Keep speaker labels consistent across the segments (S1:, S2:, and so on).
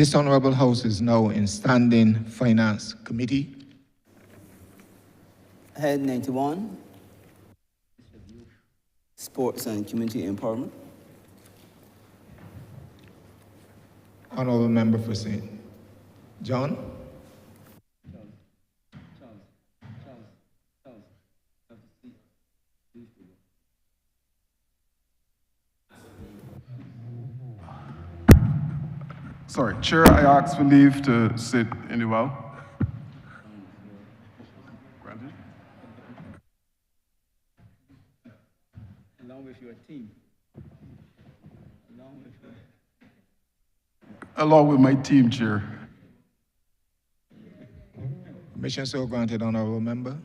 S1: This Honourable House is now in Standing Finance Committee.
S2: Head 91, Sports and Community Empowerment.
S1: Honourable Member for St. John.
S3: Sorry, Chair, I ask for leave to sit in the well. Granted.
S2: Along with your team.
S3: Along with my team, Chair.
S1: Permission so granted, Honourable Member.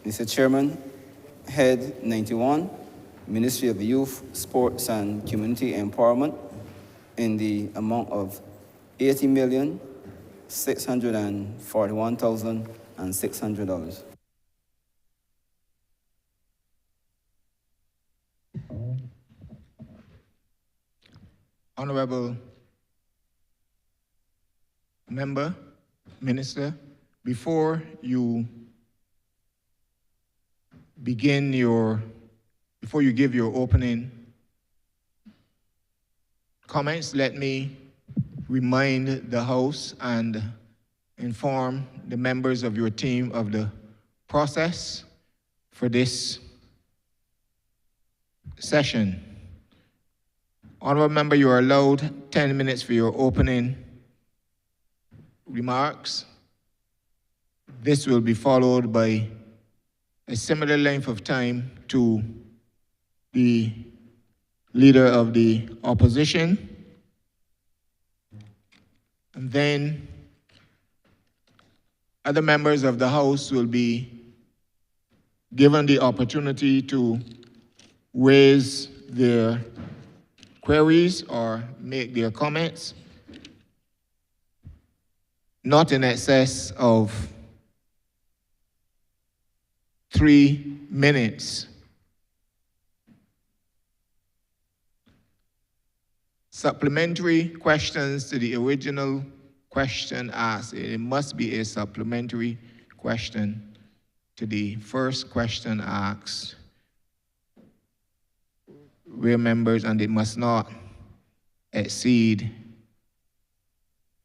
S2: Mr. Chairman, Head 91, Ministry of Youth, Sports and Community Empowerment, in the amount of $80,641,600.
S1: Honourable Member, Minister, before you give your opening comments, let me remind the House and inform the members of your team of the process for this session. Honourable Member, you are allowed 10 minutes for your opening remarks. This will be followed by a similar length of time to the Leader of the Opposition. And then other members of the House will be given the opportunity to raise their queries or make their comments, not in excess of 3 minutes. Supplementary questions to the original question asked. It must be a supplementary question to the first question asked. Where members, and it must not exceed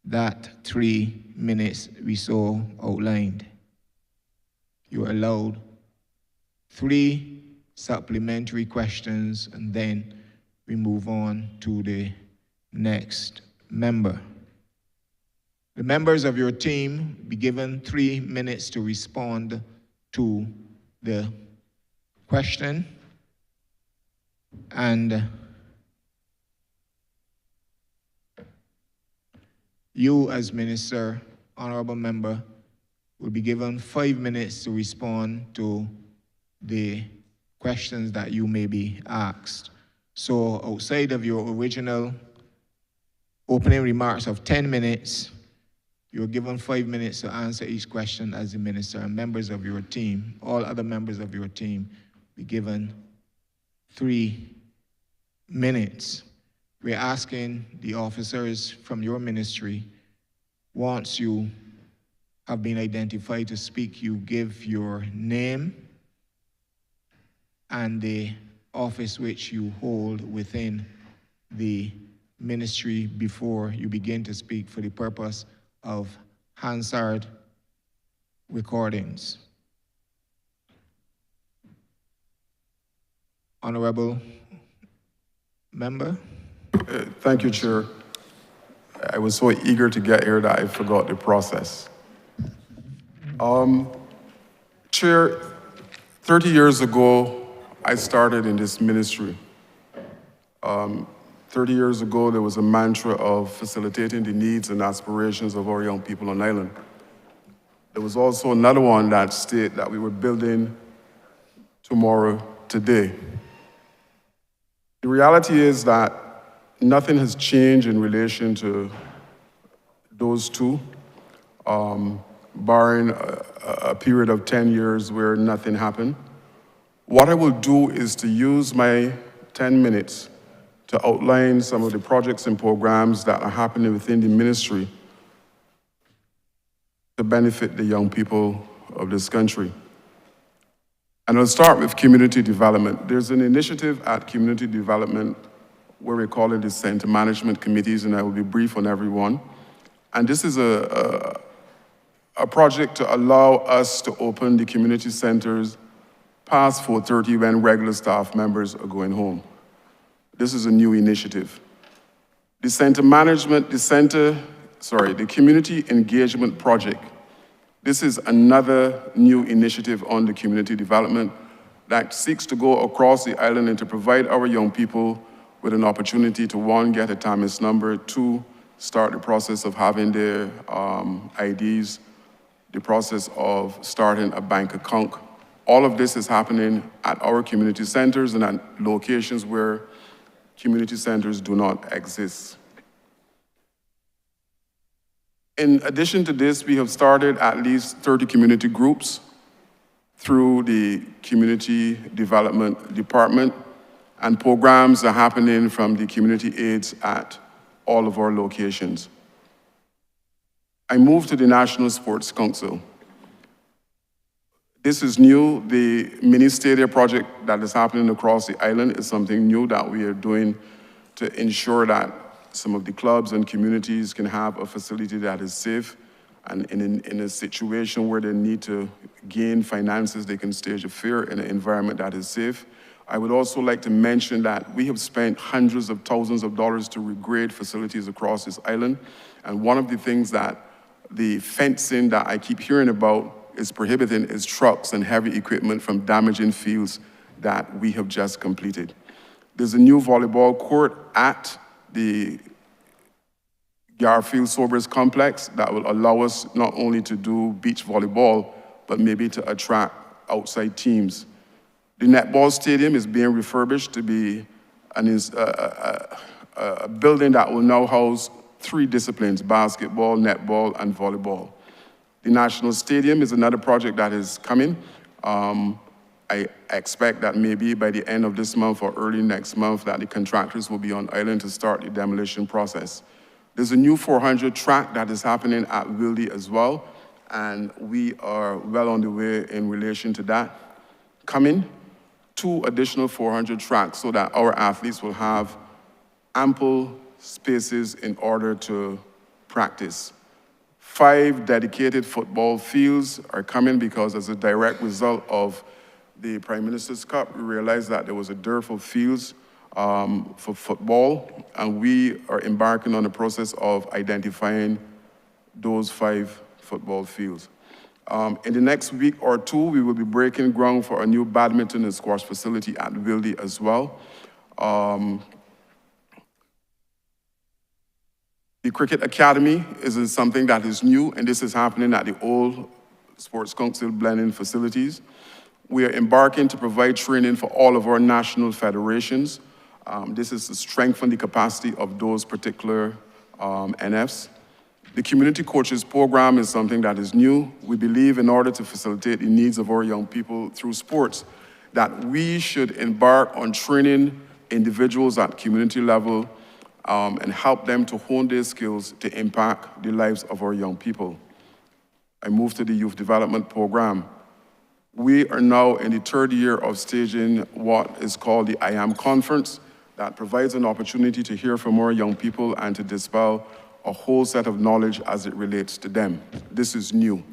S1: that 3 minutes we saw outlined. You are allowed 3 supplementary questions, and then we move on to the next member. The members of your team be given 3 minutes to respond to the question, and you as Minister, Honourable Member, will be given 5 minutes to respond to the questions that you may be asked. So outside of your original opening remarks of 10 minutes, you're given 5 minutes to answer each question as the Minister, and members of your team, all other members of your team, be given 3 minutes. We're asking the officers from your ministry, once you have been identified to speak, you give your name and the office which you hold within the ministry before you begin to speak for the purpose of Hansard recordings. Honorable member.
S3: Thank you, Chair. I was so eager to get here that I forgot the process. Chair, 30 years ago, I started in this ministry. 30 years ago, there was a mantra of facilitating the needs and aspirations of our young people on island. There was also another one that stated that we were building tomorrow, today. The reality is that nothing has changed in relation to those two, barring a period of 10 years where nothing happened. What I will do is to use my 10 minutes to outline some of the projects and programs that are happening within the ministry to benefit the young people of this country. And I'll start with community development. There's an initiative at community development where we call it the center management committees, and I will be brief on everyone. And this is a project to allow us to open the community centers past 4:30 when regular staff members are going home. This is a new initiative. The community engagement project. This is another new initiative on the community development that seeks to go across the island and to provide our young people with an opportunity to, one, get a TAMIS number, two, start the process of having their IDs, the process of starting a bank account. All of this is happening at our community centers and at locations where community centers do not exist. In addition to this, we have started at least 30 community groups through the Community Development Department, and programs are happening from the community aids at all of our locations. I moved to the National Sports Council. This is new. The mini stadia project that is happening across the island is something new that we are doing to ensure that some of the clubs and communities can have a facility that is safe, and in a situation where they need to gain finances, they can stage a fair in an environment that is safe. I would also like to mention that we have spent hundreds of thousands of dollars to regrade facilities across this island, and one of the things that the fencing that I keep hearing about is prohibiting is trucks and heavy equipment from damaging fields that we have just completed. There's a new volleyball court at the Garfield Sobers complex that will allow us not only to do beach volleyball, but maybe to attract outside teams. The netball stadium is being refurbished to be a building that will now house 3 disciplines: basketball, netball, and volleyball. The National Stadium is another project that is coming. I expect that maybe by the end of this month or early next month that the contractors will be on island to start the demolition process. There's a new 400 track that is happening at Wildy as well, and we are well on the way in relation to that. Coming, 2 additional 400 tracks so that our athletes will have ample spaces in order to practice. 5 dedicated football fields are coming because as a direct result of the Prime Minister's Cup, we realized that there was a dearth of fields for football, and we are embarking on the process of identifying those 5 football fields. In the next week or 2, we will be breaking ground for a new badminton and squash facility at Wildy as well. The Cricket Academy is something that is new, and this is happening at the old Sports Council blending facilities. We are embarking to provide training for all of our national federations. This is to strengthen the capacity of those particular NFs. The Community Coaches Program is something that is new. We believe in order to facilitate the needs of our young people through sports, that we should embark on training individuals at community level and help them to hone their skills to impact the lives of our young people. I move to the Youth Development Program. We are now in the third year of staging what is called the I Am Conference that provides an opportunity to hear from our young people and to dispel a whole set of knowledge as it relates to them. This is new.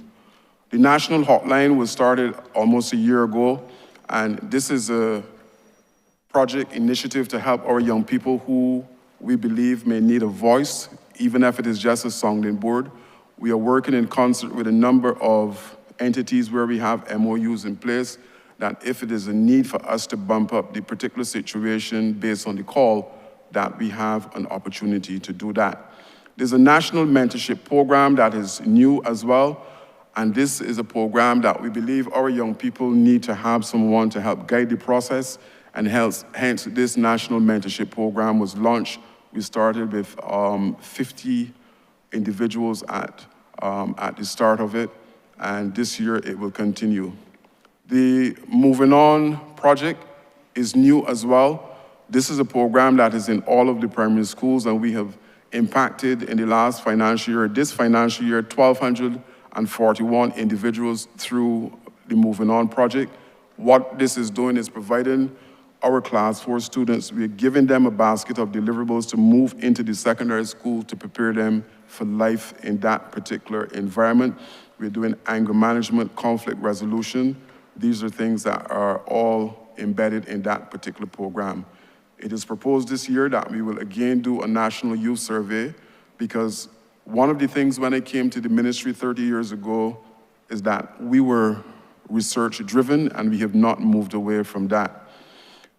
S3: The National Hotline was started almost a year ago, and this is a project initiative to help our young people who we believe may need a voice, even if it is just a sounding board. We are working in concert with a number of entities where we have MOUs in place, that if it is a need for us to bump up the particular situation based on the call, that we have an opportunity to do that. There's a national mentorship program that is new as well, and this is a program that we believe our young people need to have someone to help guide the process, and hence this national mentorship program was launched. We started with 50 individuals at the start of it, and this year it will continue. The Moving On project is new as well. This is a program that is in all of the primary schools, and we have impacted in the last financial year, this financial year, 1,241 individuals through the Moving On project. What this is doing is providing our class 4 students, we're giving them a basket of deliverables to move into the secondary school to prepare them for life in that particular environment. We're doing anger management, conflict resolution. These are things that are all embedded in that particular program. It is proposed this year that we will again do a national youth survey, because one of the things when I came to the ministry 30 years ago is that we were research driven, and we have not moved away from that.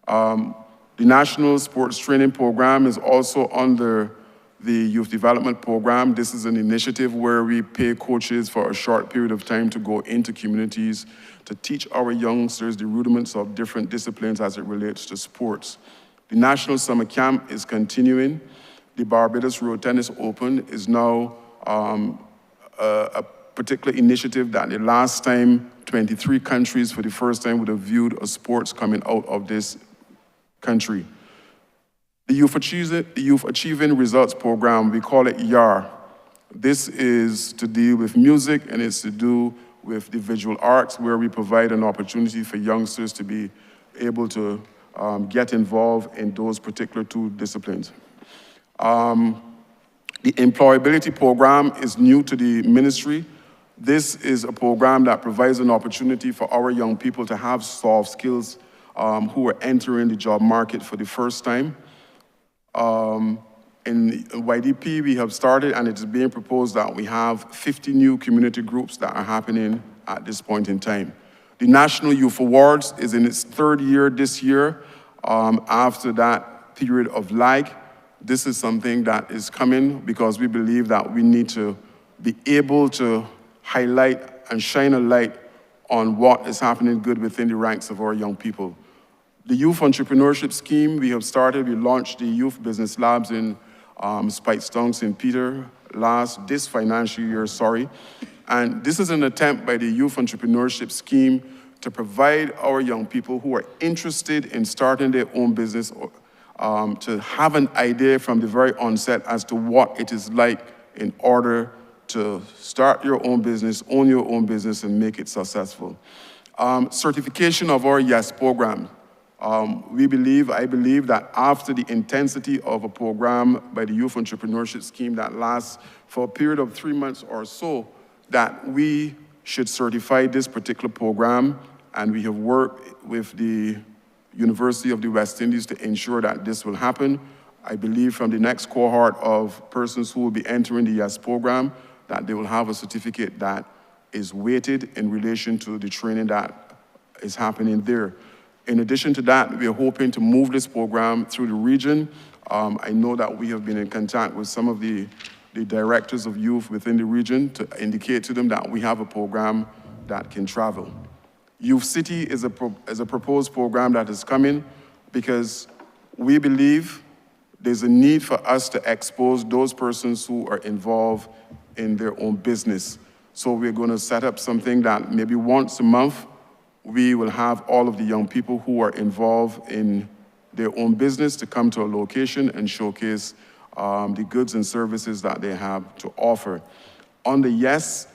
S3: The National Sports Training Program is also under the Youth Development Program. This is an initiative where we pay coaches for a short period of time to go into communities to teach our youngsters the rudiments of different disciplines as it relates to sports. The National Summer Camp is continuing. The Barbados Road Tennis Open is now a particular initiative that the last time 23 countries for the first time would have viewed a sports coming out of this country. The Youth Achieving Results Program, we call it YAR. This is to deal with music, and it's to do with the visual arts, where we provide an opportunity for youngsters to be able to get involved in those particular 2 disciplines. The Employability Program is new to the ministry. This is a program that provides an opportunity for our young people to have soft skills who are entering the job market for the first time. In YDP, we have started, and it's being proposed that we have 50 new community groups that are happening at this point in time. The National Youth Awards is in its 3rd year this year. After that period of lag, this is something that is coming because we believe that we need to be able to highlight and shine a light on what is happening good within the ranks of our young people. The Youth Entrepreneurship Scheme, we have started. We launched the Youth Business Labs in Speightstown, St. Peter, this financial year, And this is an attempt by the Youth Entrepreneurship Scheme to provide our young people who are interested in starting their own business to have an idea from the very onset as to what it is like in order to start your own business, own your own business, and make it successful. Certification of our YES program. I believe that after the intensity of a program by the Youth Entrepreneurship Scheme that lasts for a period of 3 months or so, that we should certify this particular program, and we have worked with the University of the West Indies to ensure that this will happen. I believe from the next cohort of persons who will be entering the YES program, that they will have a certificate that is weighted in relation to the training that is happening there. In addition to that, we are hoping to move this program through the region. I know that we have been in contact with some of the directors of youth within the region to indicate to them that we have a program that can travel. Youth City is a proposed program that is coming because we believe there's a need for us to expose those persons who are involved in their own business. So we're going to set up something that maybe once a month, we will have all of the young people who are involved in their own business to come to a location and showcase the goods and services that they have to offer. On the YES,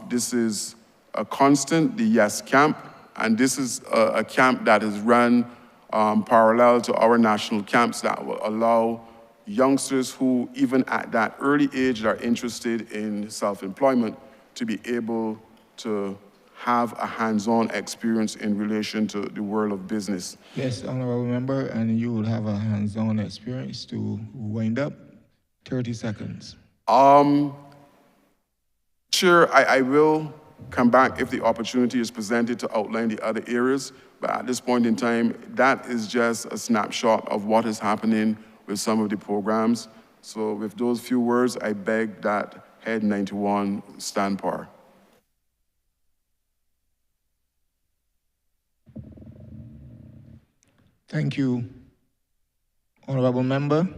S3: This is a constant, the Yes Camp, and this is a camp that is run parallel to our national camps that will allow youngsters who, even at that early age, are interested in self-employment to be able to have a hands-on experience in relation to the world of business.
S1: Yes, Honourable Member, and you will have a hands-on experience to wind up. 30 seconds.
S3: Chair, I will come back if the opportunity is presented to outline the other areas, but at this point in time, that is just a snapshot of what is happening with some of the programs. So with those few words, I beg that Head 91 stand par.
S1: Thank you, Honourable Member.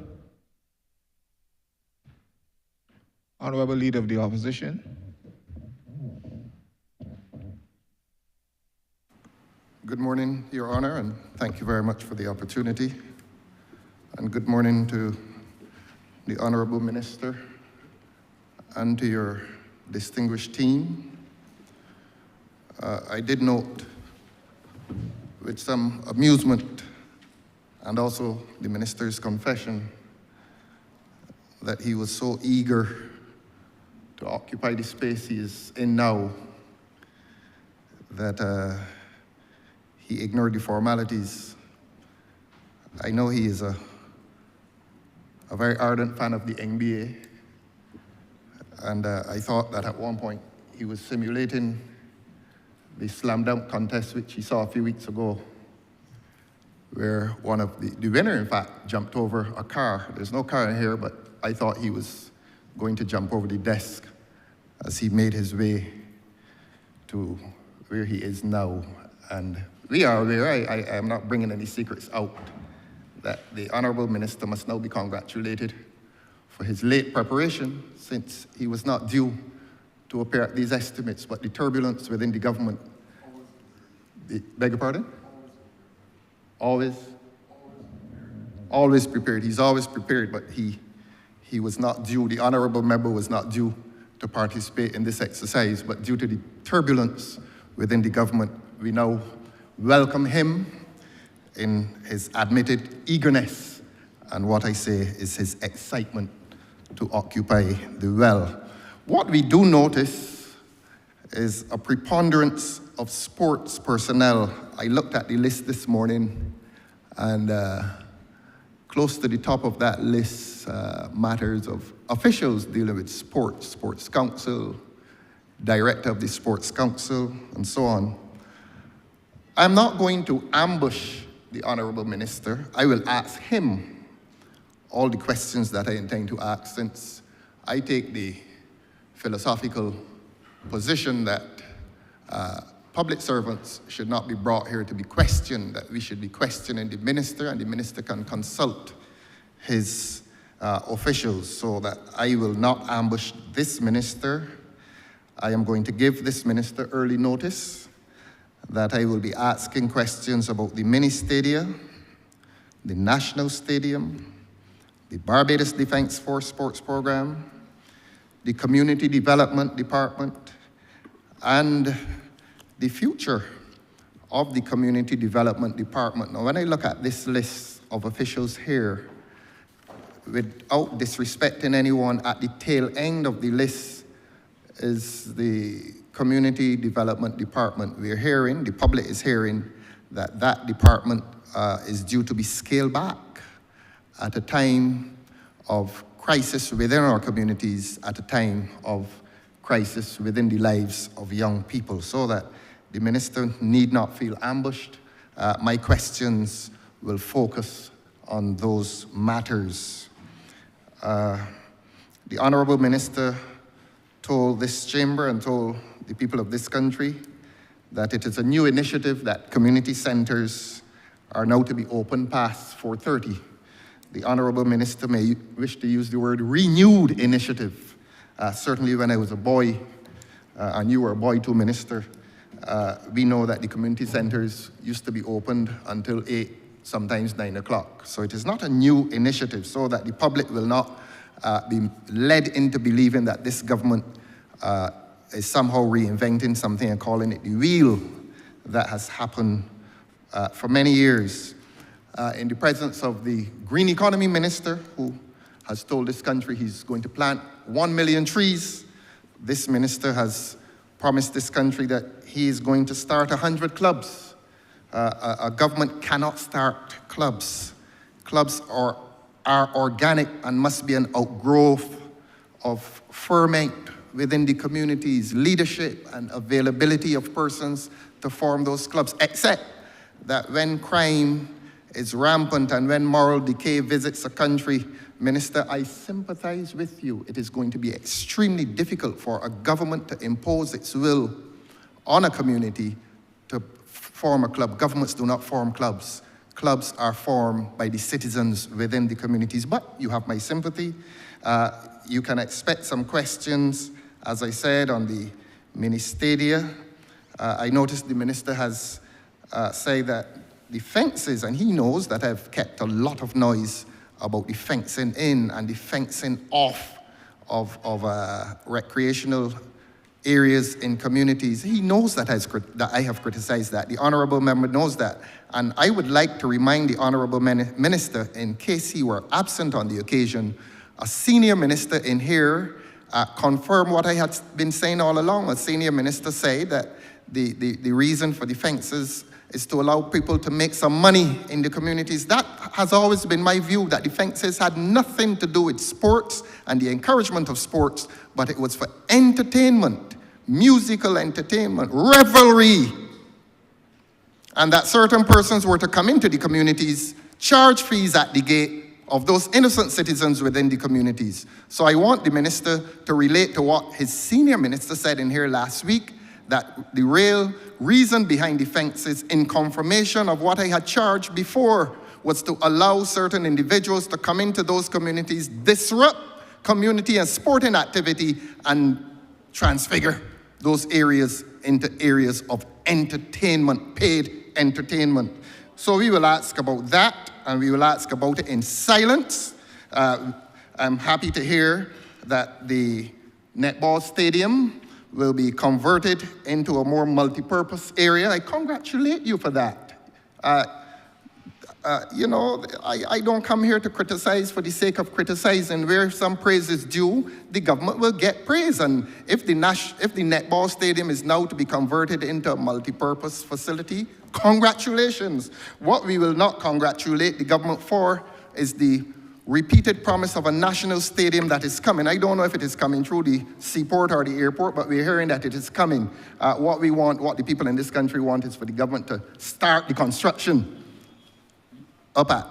S1: Honourable Leader of the Opposition.
S4: Good morning, Your Honour, and thank you very much for the opportunity. And good morning to the Honourable Minister and to your distinguished team. I did note with some amusement and also the Minister's confession that he was so eager to occupy the space he is in now that he ignored the formalities. I know he is a very ardent fan of the NBA, and I thought that at one point he was simulating the slam dunk contest which he saw a few weeks ago, where one of the winner, in fact, jumped over a car. There's no car in here, but I thought he was going to jump over the desk as he made his way to where he is now. And we are aware, I am not bringing any secrets out, that the Honourable Minister must now be congratulated for his late preparation, since he was not due to appear at these estimates, but the turbulence within the government. Beg your pardon? Always prepared. He's always prepared, but he was not due, the Honourable Member was not due to participate in this exercise, but due to the turbulence within the government, we now welcome him in his admitted eagerness, and what I say is his excitement to occupy the well. What we do notice is a preponderance of sports personnel. I looked at the list this morning, and close to the top of that list, matters of officials dealing with sports, Sports Council, Director of the Sports Council, and so on. I'm not going to ambush the Honourable Minister. I will ask him all the questions that I intend to ask, since I take the philosophical position that public servants should not be brought here to be questioned, that we should be questioning the Minister, and the Minister can consult his officials, so that I will not ambush this Minister. I am going to give this Minister early notice that I will be asking questions about the mini stadia, the National Stadium, the Barbados Defence Force Sports Program, the Community Development Department, and the future of the Community Development Department. Now, when I look at this list of officials here, without disrespecting anyone, at the tail end of the list is the Community Development Department. We're hearing, the public is hearing, that that department is due to be scaled back at a time of crisis within our communities, at a time of crisis within the lives of young people, so that the Minister need not feel ambushed. My questions will focus on those matters. The Honourable Minister told this chamber and told the people of this country that it is a new initiative that community centres are now to be open past 4:30. The Honourable Minister may wish to use the word renewed initiative. Certainly when I was a boy, and you were a boy too, Minister, we know that the community centres used to be opened until 8, sometimes 9 o'clock. So it is not a new initiative, so that the public will not be led into believing that this government is somehow reinventing something and calling it the wheel that has happened for many years. In the presence of the Green Economy Minister, who has told this country he's going to plant 1 million trees, this minister has promised this country that he is going to start 100 clubs. A government cannot start clubs. Clubs are organic and must be an outgrowth of ferment within the communities, leadership and availability of persons to form those clubs, except that when crime is rampant and when moral decay visits a country, Minister, I sympathize with you. It is going to be extremely difficult for a government to impose its will on a community to form a club. Governments do not form clubs. Clubs are formed by the citizens within the communities, but you have my sympathy. You can expect some questions, as I said, on the mini stadia. I noticed the minister has said that the fences, and he knows that I've kept a lot of noise about the fencing in and the fencing off of recreational areas in communities. He knows that I have criticized that. The Honourable Member knows that. And I would like to remind the Honourable Minister, in case he were absent on the occasion, a senior minister in here confirmed what I had been saying all along. A senior minister said that the reason for the fences is to allow people to make some money in the communities. That has always been my view, that the fences had nothing to do with sports and the encouragement of sports, but it was for entertainment, musical entertainment, revelry, and that certain persons were to come into the communities, charge fees at the gate of those innocent citizens within the communities. So I want the minister to relate to what his senior minister said in here last week, that the real reason behind the fences, in confirmation of what I had charged before, was to allow certain individuals to come into those communities, disrupt community and sporting activity, and transfigure those areas into areas of entertainment, paid entertainment. So we will ask about that, and we will ask about it in silence. I'm happy to hear that the netball stadium will be converted into a more multi-purpose area. I congratulate you for that. You know, I don't come here to criticize for the sake of criticizing. Where some praise is due, the government will get praise. And if the netball stadium is now to be converted into a multi-purpose facility, congratulations. What we will not congratulate the government for is the repeated promise of a national stadium that is coming. I don't know if it is coming through the seaport or the airport, but we're hearing that it is coming. What we want, what the people in this country want, is for the government to start the construction up at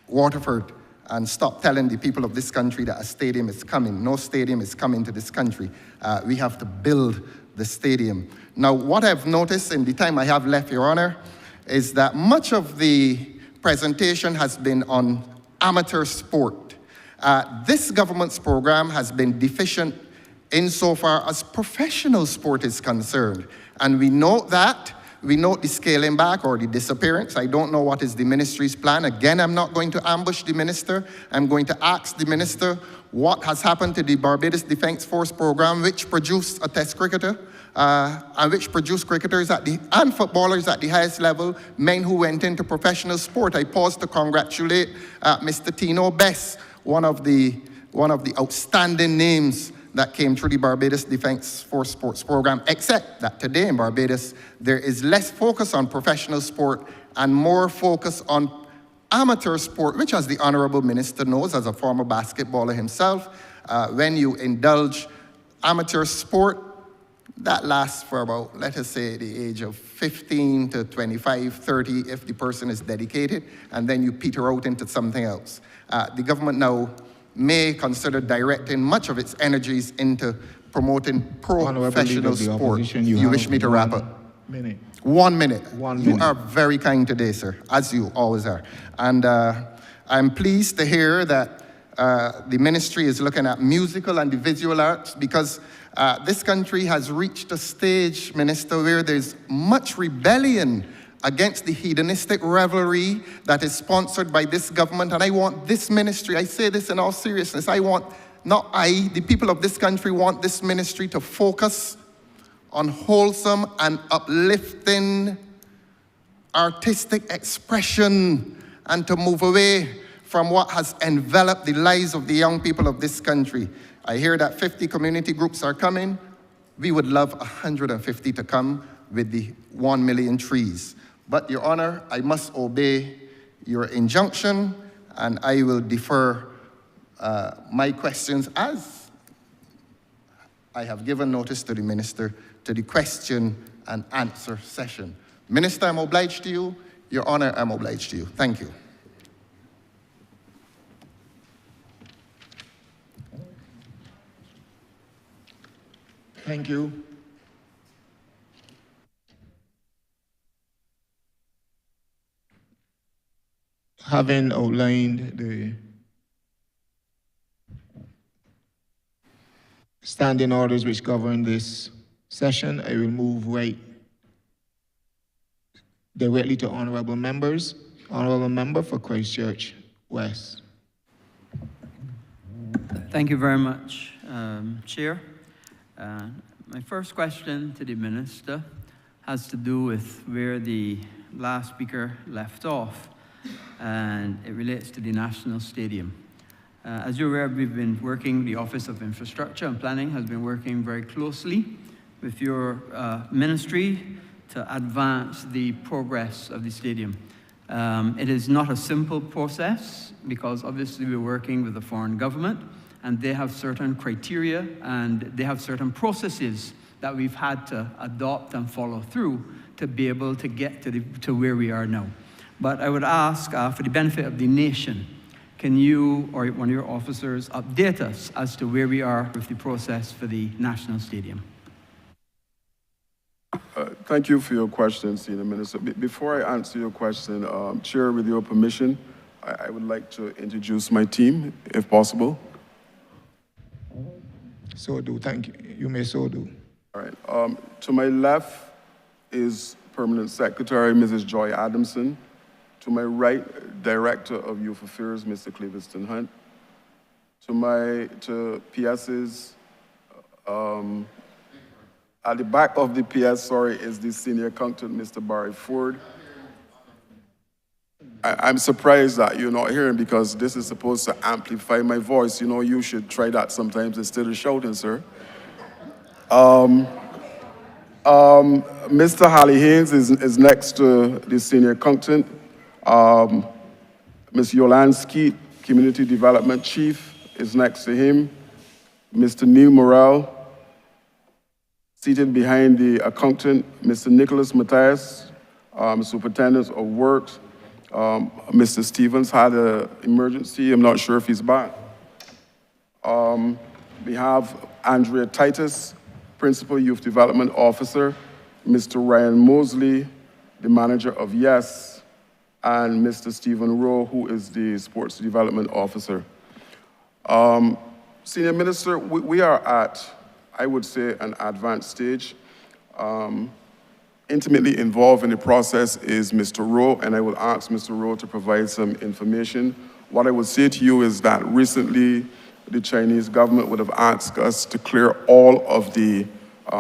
S4: Waterford and stop telling the people of this country that a stadium is coming. No stadium is coming to this country. We have to build the stadium. Now, what I've noticed in the time I have left, Your Honor, is that much of the presentation has been on amateur sport. This government's program has been deficient insofar as professional sport is concerned. And we note that. We note the scaling back or the disappearance. I don't know what is the ministry's plan. Again, I'm not going to ambush the minister. I'm going to ask the minister what has happened to the Barbados Defence Force program, which produced a test cricketer, and which produced cricketers and footballers at the highest level, men who went into professional sport. I pause to congratulate Mr. Tino Bess, one of the outstanding names that came through the Barbados Defence Force Sports Program, except that today in Barbados, there is less focus on professional sport and more focus on amateur sport, which, as the Honourable Minister knows, as a former basketballer himself, when you indulge amateur sport, that lasts for about, let us say, the age of 15 to 25, 30, if the person is dedicated, and then you peter out into something else. The government now may consider directing much of its energies into promoting professional sport. You wish me to wrap up? 1 minute. You are very kind today, sir, as you always are. And I'm pleased to hear that the ministry is looking at musical and the visual arts, because this country has reached a stage, Minister, where there's much rebellion against the hedonistic revelry that is sponsored by this government. And I want this ministry, I say this in all seriousness, I want not I, the people of this country want this ministry to focus on wholesome and uplifting artistic expression and to move away from what has enveloped the lives of the young people of this country. I hear that 50 community groups are coming. We would love 150 to come with the 1 million trees. But Your Honor, I must obey your injunction, and I will defer my questions as I have given notice to the Minister to the question and answer session. Minister, I'm obliged to you. Your Honor, I'm obliged to you. Thank you.
S1: Thank you. Having outlined the standing orders which govern this session, I will move right directly to honorable members. Honorable member for Christchurch West.
S5: Thank you very much, Chair. My first question to the Minister has to do with where the last speaker left off, and it relates to the National Stadium. As you're aware, we've been working, the Office of Infrastructure and Planning has been working very closely with your ministry to advance the progress of the stadium. It is not a simple process because obviously we're working with a foreign government and they have certain criteria and they have certain processes that we've had to adopt and follow through to be able to get to where we are now. But I would ask, for the benefit of the nation, can you or one of your officers update us as to where we are with the process for the National Stadium?
S3: Thank you for your question, Senior Minister. Before I answer your question, Chair, with your permission, I would like to introduce my team, if possible.
S1: So do, thank you. You may so do.
S3: All right. To my left is Permanent Secretary, Mrs. Joy Adamson. To my right, Director of Youth Affairs, Mr. Cleviston Hunt. To PS's, at the back of the PS, is the Senior Accountant, Mr. Barry Ford. I'm surprised that you're not hearing because this is supposed to amplify my voice. You know, you should try that sometimes instead of shouting, sir. Mr. Holly Haynes is next to the Senior Accountant. Ms. Yolansky, Community Development Chief, is next to him. Mr. Neil Morrell, seated behind the accountant, Mr. Nicholas Matthias, Superintendent of Works. Mr. Stevens had an emergency. I'm not sure if he's back. We have Andrea Titus, Principal Youth Development Officer, Mr. Ryan Mosley, the manager of YES, and Mr. Stephen Rowe, who is the Sports Development Officer. Senior Minister, we are at, I would say, an advanced stage. Intimately involved in the process is Mr. Rowe, and I will ask Mr. Rowe to provide some information. What I would say to you is that recently the Chinese government would have asked us to clear all of the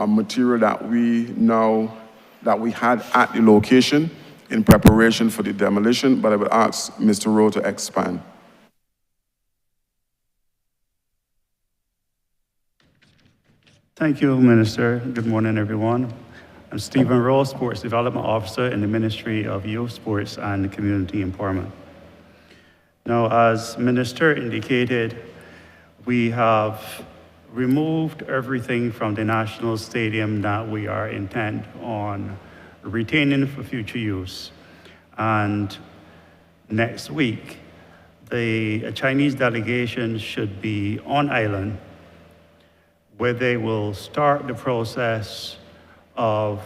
S3: material that we had at the location in preparation for the demolition, but I would ask Mr. Rowe to expand.
S6: Thank you, Minister. Good morning, everyone. I'm Stephen Rowe, Sports Development Officer in the Ministry of Youth, Sports and Community Empowerment. Now, as Minister indicated, we have removed everything from the National Stadium that we are intent on retaining for future use. And next week, the Chinese delegation should be on island where they will start the process of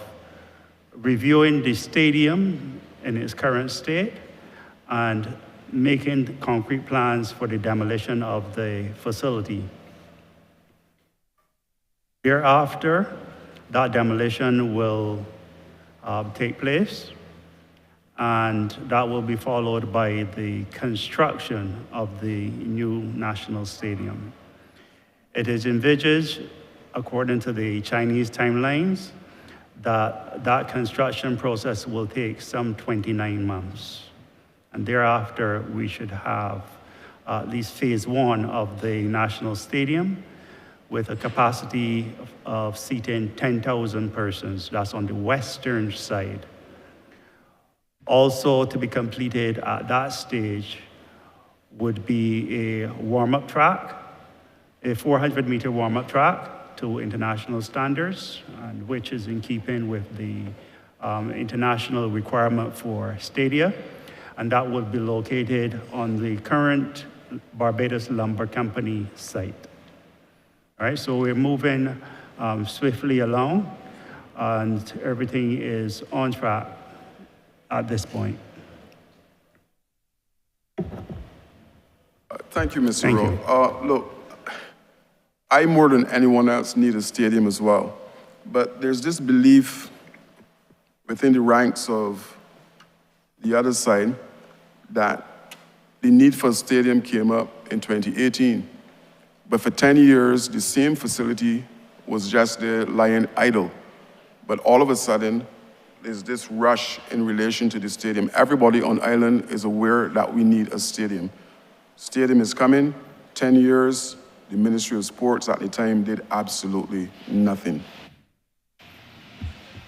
S6: reviewing the stadium in its current state and making concrete plans for the demolition of the facility. Hereafter, that demolition will take place, and that will be followed by the construction of the new National Stadium. It is envisaged, according to the Chinese timelines, that construction process will take some 29 months. And thereafter, we should have at least phase one of the National Stadium with a capacity of seating 10,000 persons. That's on the western side. Also to be completed at that stage would be a warm-up track, a 400-meter warm-up track to international standards, and which is in keeping with the international requirement for stadia, and that would be located on the current Barbados Lumber Company site. All right, so we're moving swiftly along, and everything is on track at this point.
S3: Thank you, Mr.
S6: Thank
S3: Rowe. Look, I more than anyone else need a stadium as well, but there's this belief within the ranks of the other side that the need for a stadium came up in 2018. But for 10 years, the same facility was just there lying idle. But all of a sudden, there's this rush in relation to the stadium. Everybody on island is aware that we need a stadium. Stadium is coming, 10 years, the Ministry of Sports at the time did absolutely nothing.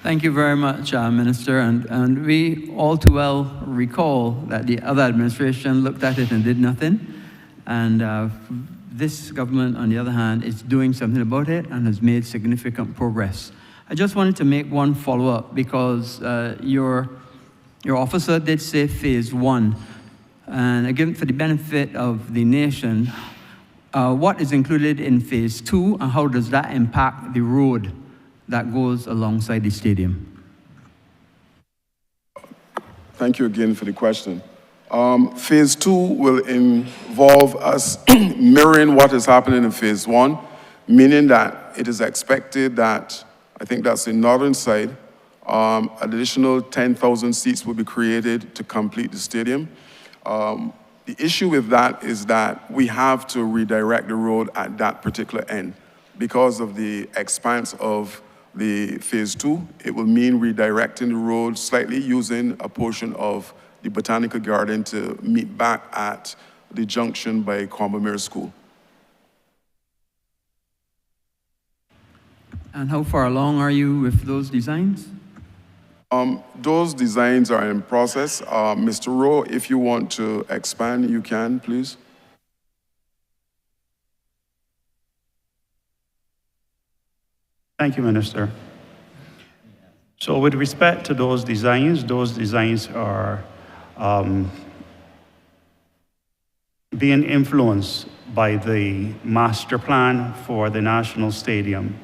S5: Thank you very much, Minister. And we all too well recall that the other administration looked at it and did nothing. And this government, on the other hand, is doing something about it and has made significant progress. I just wanted to make one follow-up because your officer did say phase one. And again, for the benefit of the nation, what is included in phase two and how does that impact the road that goes alongside the stadium?
S3: Thank you again for the question. Phase two will involve us mirroring what is happening in phase one, meaning that it is expected that, I think that's the northern side, additional 10,000 seats will be created to complete the stadium. The issue with that is that we have to redirect the road at that particular end. Because of the expanse of the phase two, it will mean redirecting the road slightly using a portion of the Botanical Garden to meet back at the junction by Combermere School.
S5: And how far along are you with those designs?
S3: Those designs are in process. Mr. Rowe, if you want to expand, you can, please.
S6: Thank you, Minister. So with respect to those designs are being influenced by the master plan for the National Stadium,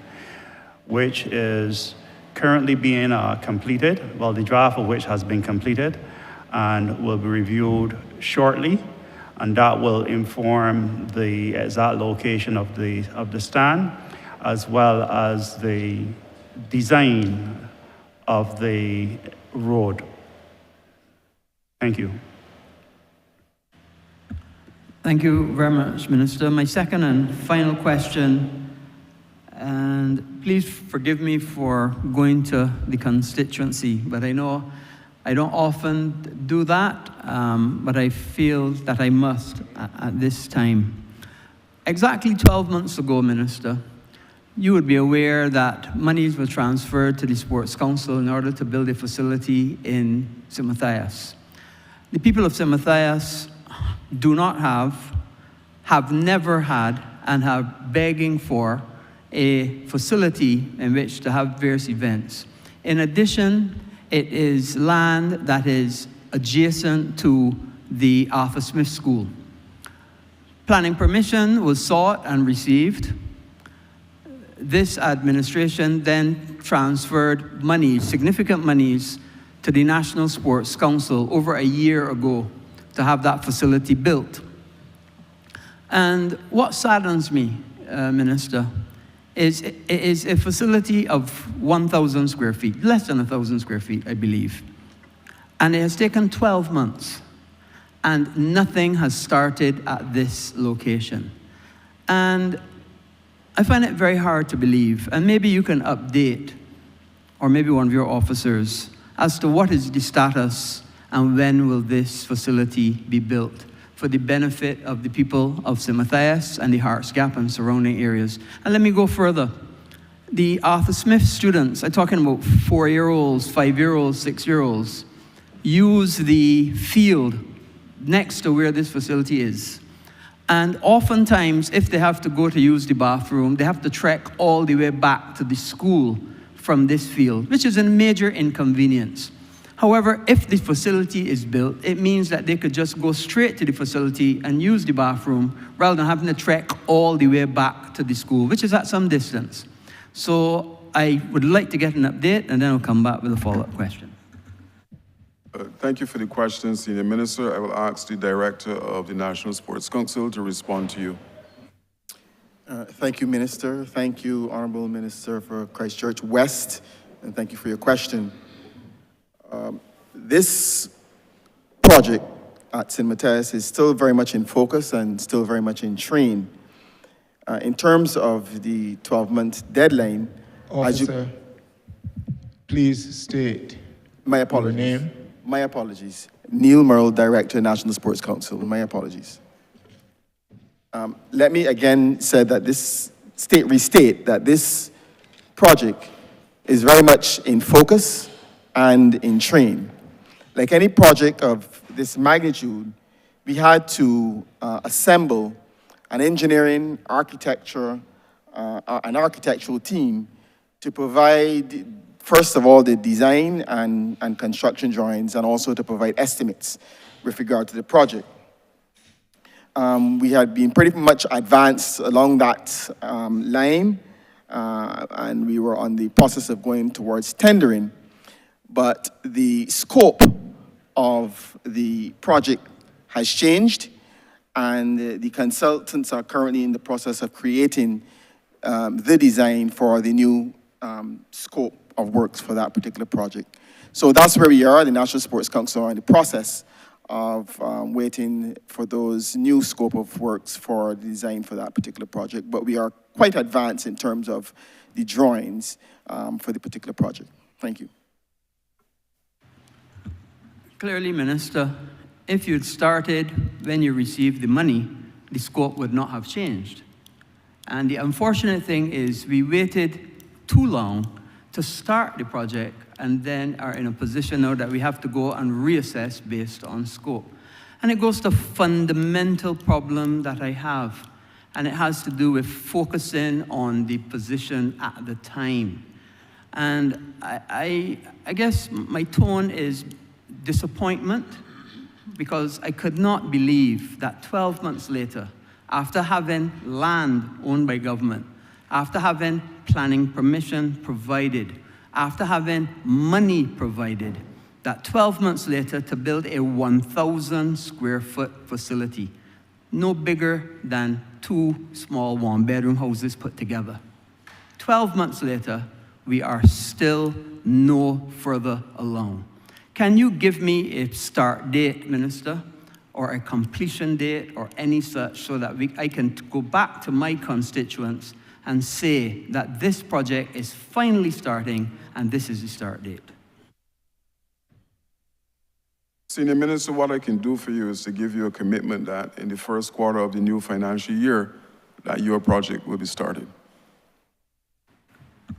S6: which is currently being completed, well, the draft of which has been completed and will be reviewed shortly, and that will inform the exact location of the stand, as well as the design of the road. Thank you.
S5: Thank you very much, Minister. My second and final question, and please forgive me for going to the constituency, but I know I don't often do that, but I feel that I must at this time. Exactly 12 months ago, Minister, you would be aware that monies were transferred to the Sports Council in order to build a facility in St. Matthias. The people of St. Matthias do not have never had, and have begging for a facility in which to have various events. In addition, it is land that is adjacent to the Arthur Smith School. Planning permission was sought and received. This administration then transferred monies, significant monies, to the National Sports Council over a year ago to have that facility built. And what saddens me, Minister, is it is a facility of 1,000 square feet, less than 1,000 square feet, I believe. And it has taken 12 months, and nothing has started at this location. And I find it very hard to believe, and maybe you can update, or maybe one of your officers, as to what is the status and when will this facility be built for the benefit of the people of St. Matthias and the Hearts Gap and surrounding areas. And let me go further. The Arthur Smith students, I'm talking about 4-year-olds, 5-year-olds, 6-year-olds, use the field next to where this facility is. And oftentimes, if they have to go to use the bathroom, they have to trek all the way back to the school from this field, which is a major inconvenience. However, if the facility is built, it means that they could just go straight to the facility and use the bathroom rather than having to trek all the way back to the school, which is at some distance. So I would like to get an update, and then I'll come back with a follow-up question.
S3: Thank you for the question, Senior Minister. I will ask the Director of the National Sports Council to respond to you.
S7: Thank you, Minister. Thank you, Honourable Minister for Christchurch West, and thank you for your question. This project at St. Matthias is still very much in focus and still very much in train. In terms of the 12-month deadline,
S1: Officer, please state
S7: my apologies.
S1: your name.
S7: My apologies. Neil Merle, Director, National Sports Council. My apologies. Let me again say that restate that this project is very much in focus and in train. Like any project of this magnitude, we had to assemble an engineering, architecture, an architectural team to provide, first of all, the design and construction drawings, and also to provide estimates with regard to the project. We had been pretty much advanced along that line, and we were on the process of going towards tendering. But the scope of the project has changed, and the consultants are currently in the process of creating the design for the new scope of works for that particular project. So that's where we are. The National Sports Council are in the process of waiting for those new scope of works for the design for that particular project. But we are quite advanced in terms of the drawings for the particular project. Thank you.
S5: Clearly, Minister, if you'd started when you received the money, the scope would not have changed. And the unfortunate thing is we waited too long to start the project and then are in a position now that we have to go and reassess based on scope. And it goes to a fundamental problem that I have, and it has to do with focusing on the position at the time. And I guess my tone is disappointment, because I could not believe that 12 months later, after having land owned by government, after having planning permission provided, after having money provided, that 12 months later to build a 1,000 square foot facility, no bigger than 2 small 1-bedroom houses put together. 12 months later, we are still no further along. Can you give me a start date, Minister, or a completion date, or any such, so that I can go back to my constituents and say that this project is finally starting and this is the start date?
S3: Senior Minister, what I can do for you is to give you a commitment that in the first quarter of the new financial year, that your project will be started.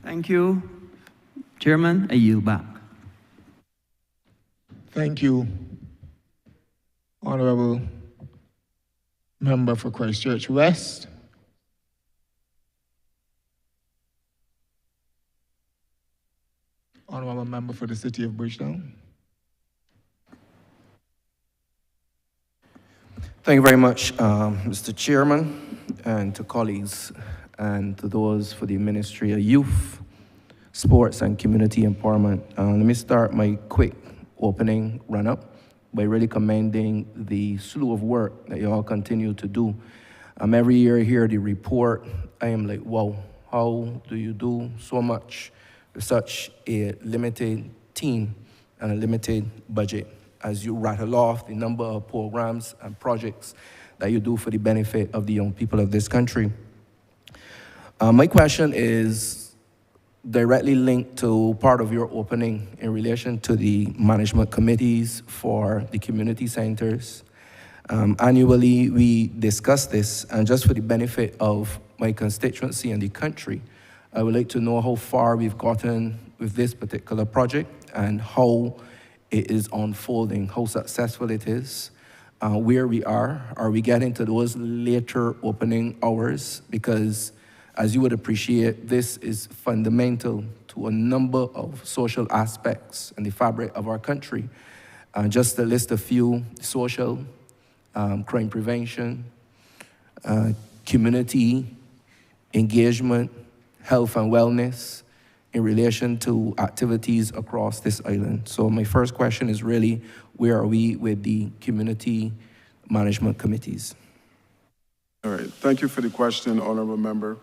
S5: Thank you. Chairman, I yield back.
S1: Thank you, Honourable Member for Christchurch West. Honourable Member for the City of Bridgetown.
S8: Thank you very much, Mr. Chairman, and to colleagues, and to those for the Ministry of Youth, Sports and Community Empowerment. Let me start my quick opening run-up by really commending the slew of work that you all continue to do. Every year I hear the report, I am like, wow, how do you do so much with such a limited team and a limited budget, as you rattle off the number of programs and projects that you do for the benefit of the young people of this country. My question is directly linked to part of your opening in relation to the management committees for the community centers. Annually, we discuss this, and just for the benefit of my constituency and the country, I would like to know how far we've gotten with this particular project and how it is unfolding, how successful it is, where we are. Are we getting to those later opening hours? Because as you would appreciate, this is fundamental to a number of social aspects and the fabric of our country. Just to list a few: social, crime prevention, community engagement, health and wellness in relation to activities across this island. So my first question is really, where are we with the community management committees?
S3: All right, thank you for the question, Honourable Member.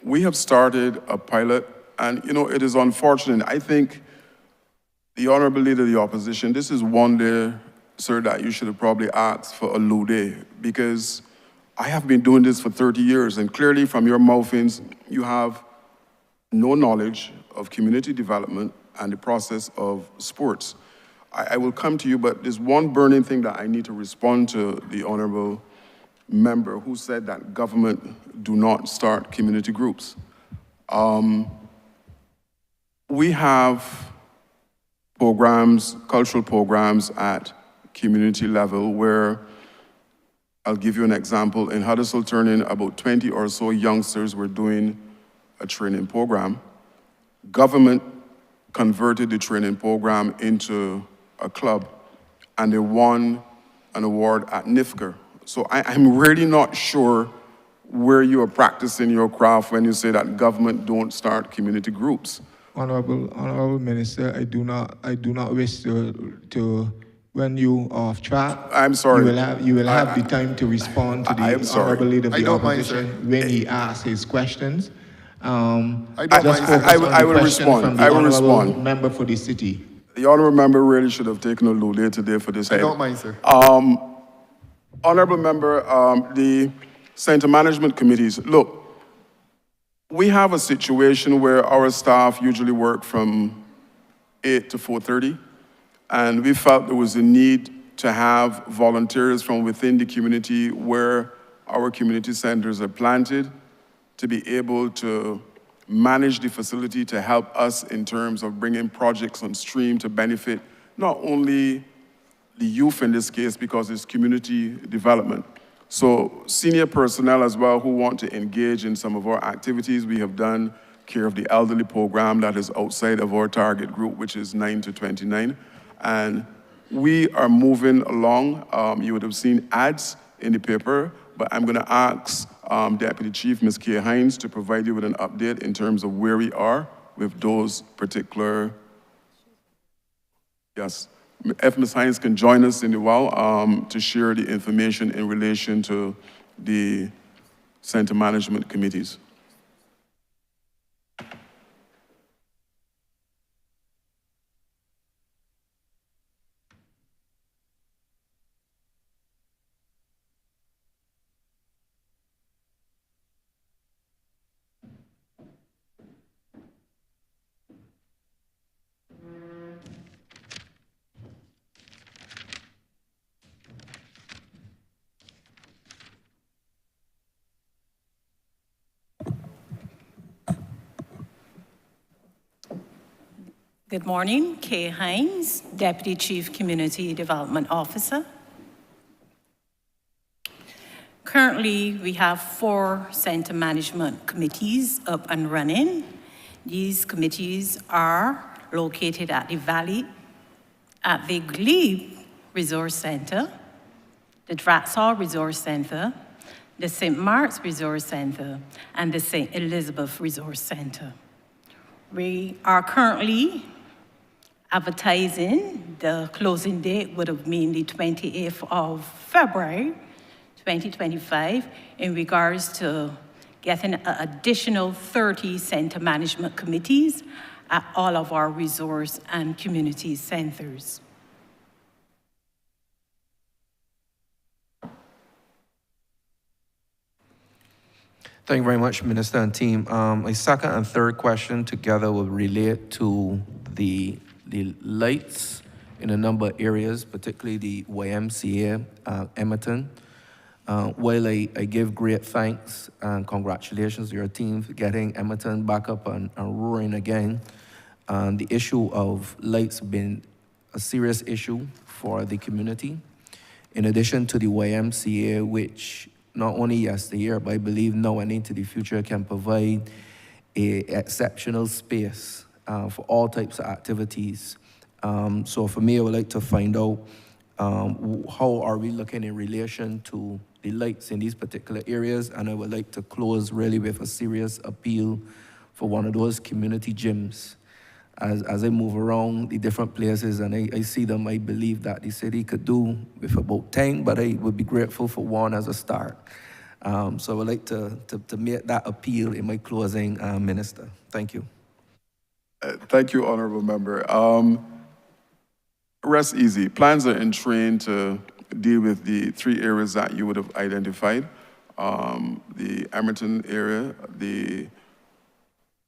S3: We have started a pilot, and it is unfortunate. I think the Honourable Leader of the Opposition, this is one day, sir, that you should have probably asked for a low day, because I have been doing this for 30 years, and clearly from your mouthings, you have no knowledge of community development and the process of sports. I will come to you, but there's one burning thing that I need to respond to the Honourable Member who said that government do not start community groups. We have programs, cultural programs at community level where, I'll give you an example, in Huddersfield Turning, about 20 or so youngsters were doing a training program. Government converted the training program into a club, and they won an award at NIFCA. So I'm really not sure where you are practicing your craft when you say that government don't start community groups.
S1: Honourable Minister, I do not wish to run you off track.
S3: I'm sorry.
S1: You will have the time to respond to the Honourable Leader of the Opposition when he asks his questions.
S3: I will respond.
S1: From the Honourable Member for the city.
S3: The Honourable Member really should have taken a little day today for this.
S4: I don't mind, sir.
S3: Honourable Member, the Centre Management Committees, look, we have a situation where our staff usually work from 8 to 4:30, and we felt there was a need to have volunteers from within the community where our community centers are planted to be able to manage the facility to help us in terms of bringing projects on stream to benefit not only the youth in this case, because it's community development. So senior personnel as well who want to engage in some of our activities. We have done Care of the Elderly program that is outside of our target group, which is 9 to 29. And we are moving along. You would have seen ads in the paper, but I'm gonna ask Deputy Chief Ms. Kay Hines to provide you with an update in terms of where we are with those particular, yes. If Ms. Hines can join us in the while to share the information in relation to the Centre Management Committees.
S9: Good morning, Kay Hines, Deputy Chief Community Development Officer. Currently, we have 4 Centre Management Committees up and running. These committees are located at the Valley, at the Glebe Resource Centre, the Draxall Resource Centre, the St. Mark's Resource Centre, and the St. Elizabeth Resource Centre. We are currently advertising. The closing date would have been the 28th of February, 2025, in regards to getting an additional 30 Centre Management Committees at all of our resource and community centres.
S8: Thank you very much, Minister and team. My second and third question together will relate to the lights in a number of areas, particularly the YMCA, Emerton. While I give great thanks and congratulations to your team for getting Emerton back up and roaring again, the issue of lights has been a serious issue for the community. In addition to the YMCA, which not only yesteryear, but I believe now and into the future can provide a exceptional space for all types of activities. So for me, I would like to find out how are we looking in relation to the lights in these particular areas, and I would like to close really with a serious appeal for one of those community gyms. As I move around the different places and I see them, I believe that the city could do with about 10, but I would be grateful for one as a start. So I would like to make that appeal in my closing, Minister. Thank you.
S3: Thank you, Honourable Member. Rest easy. Plans are in train to deal with the 3 areas that you would have identified. The Emerton area, the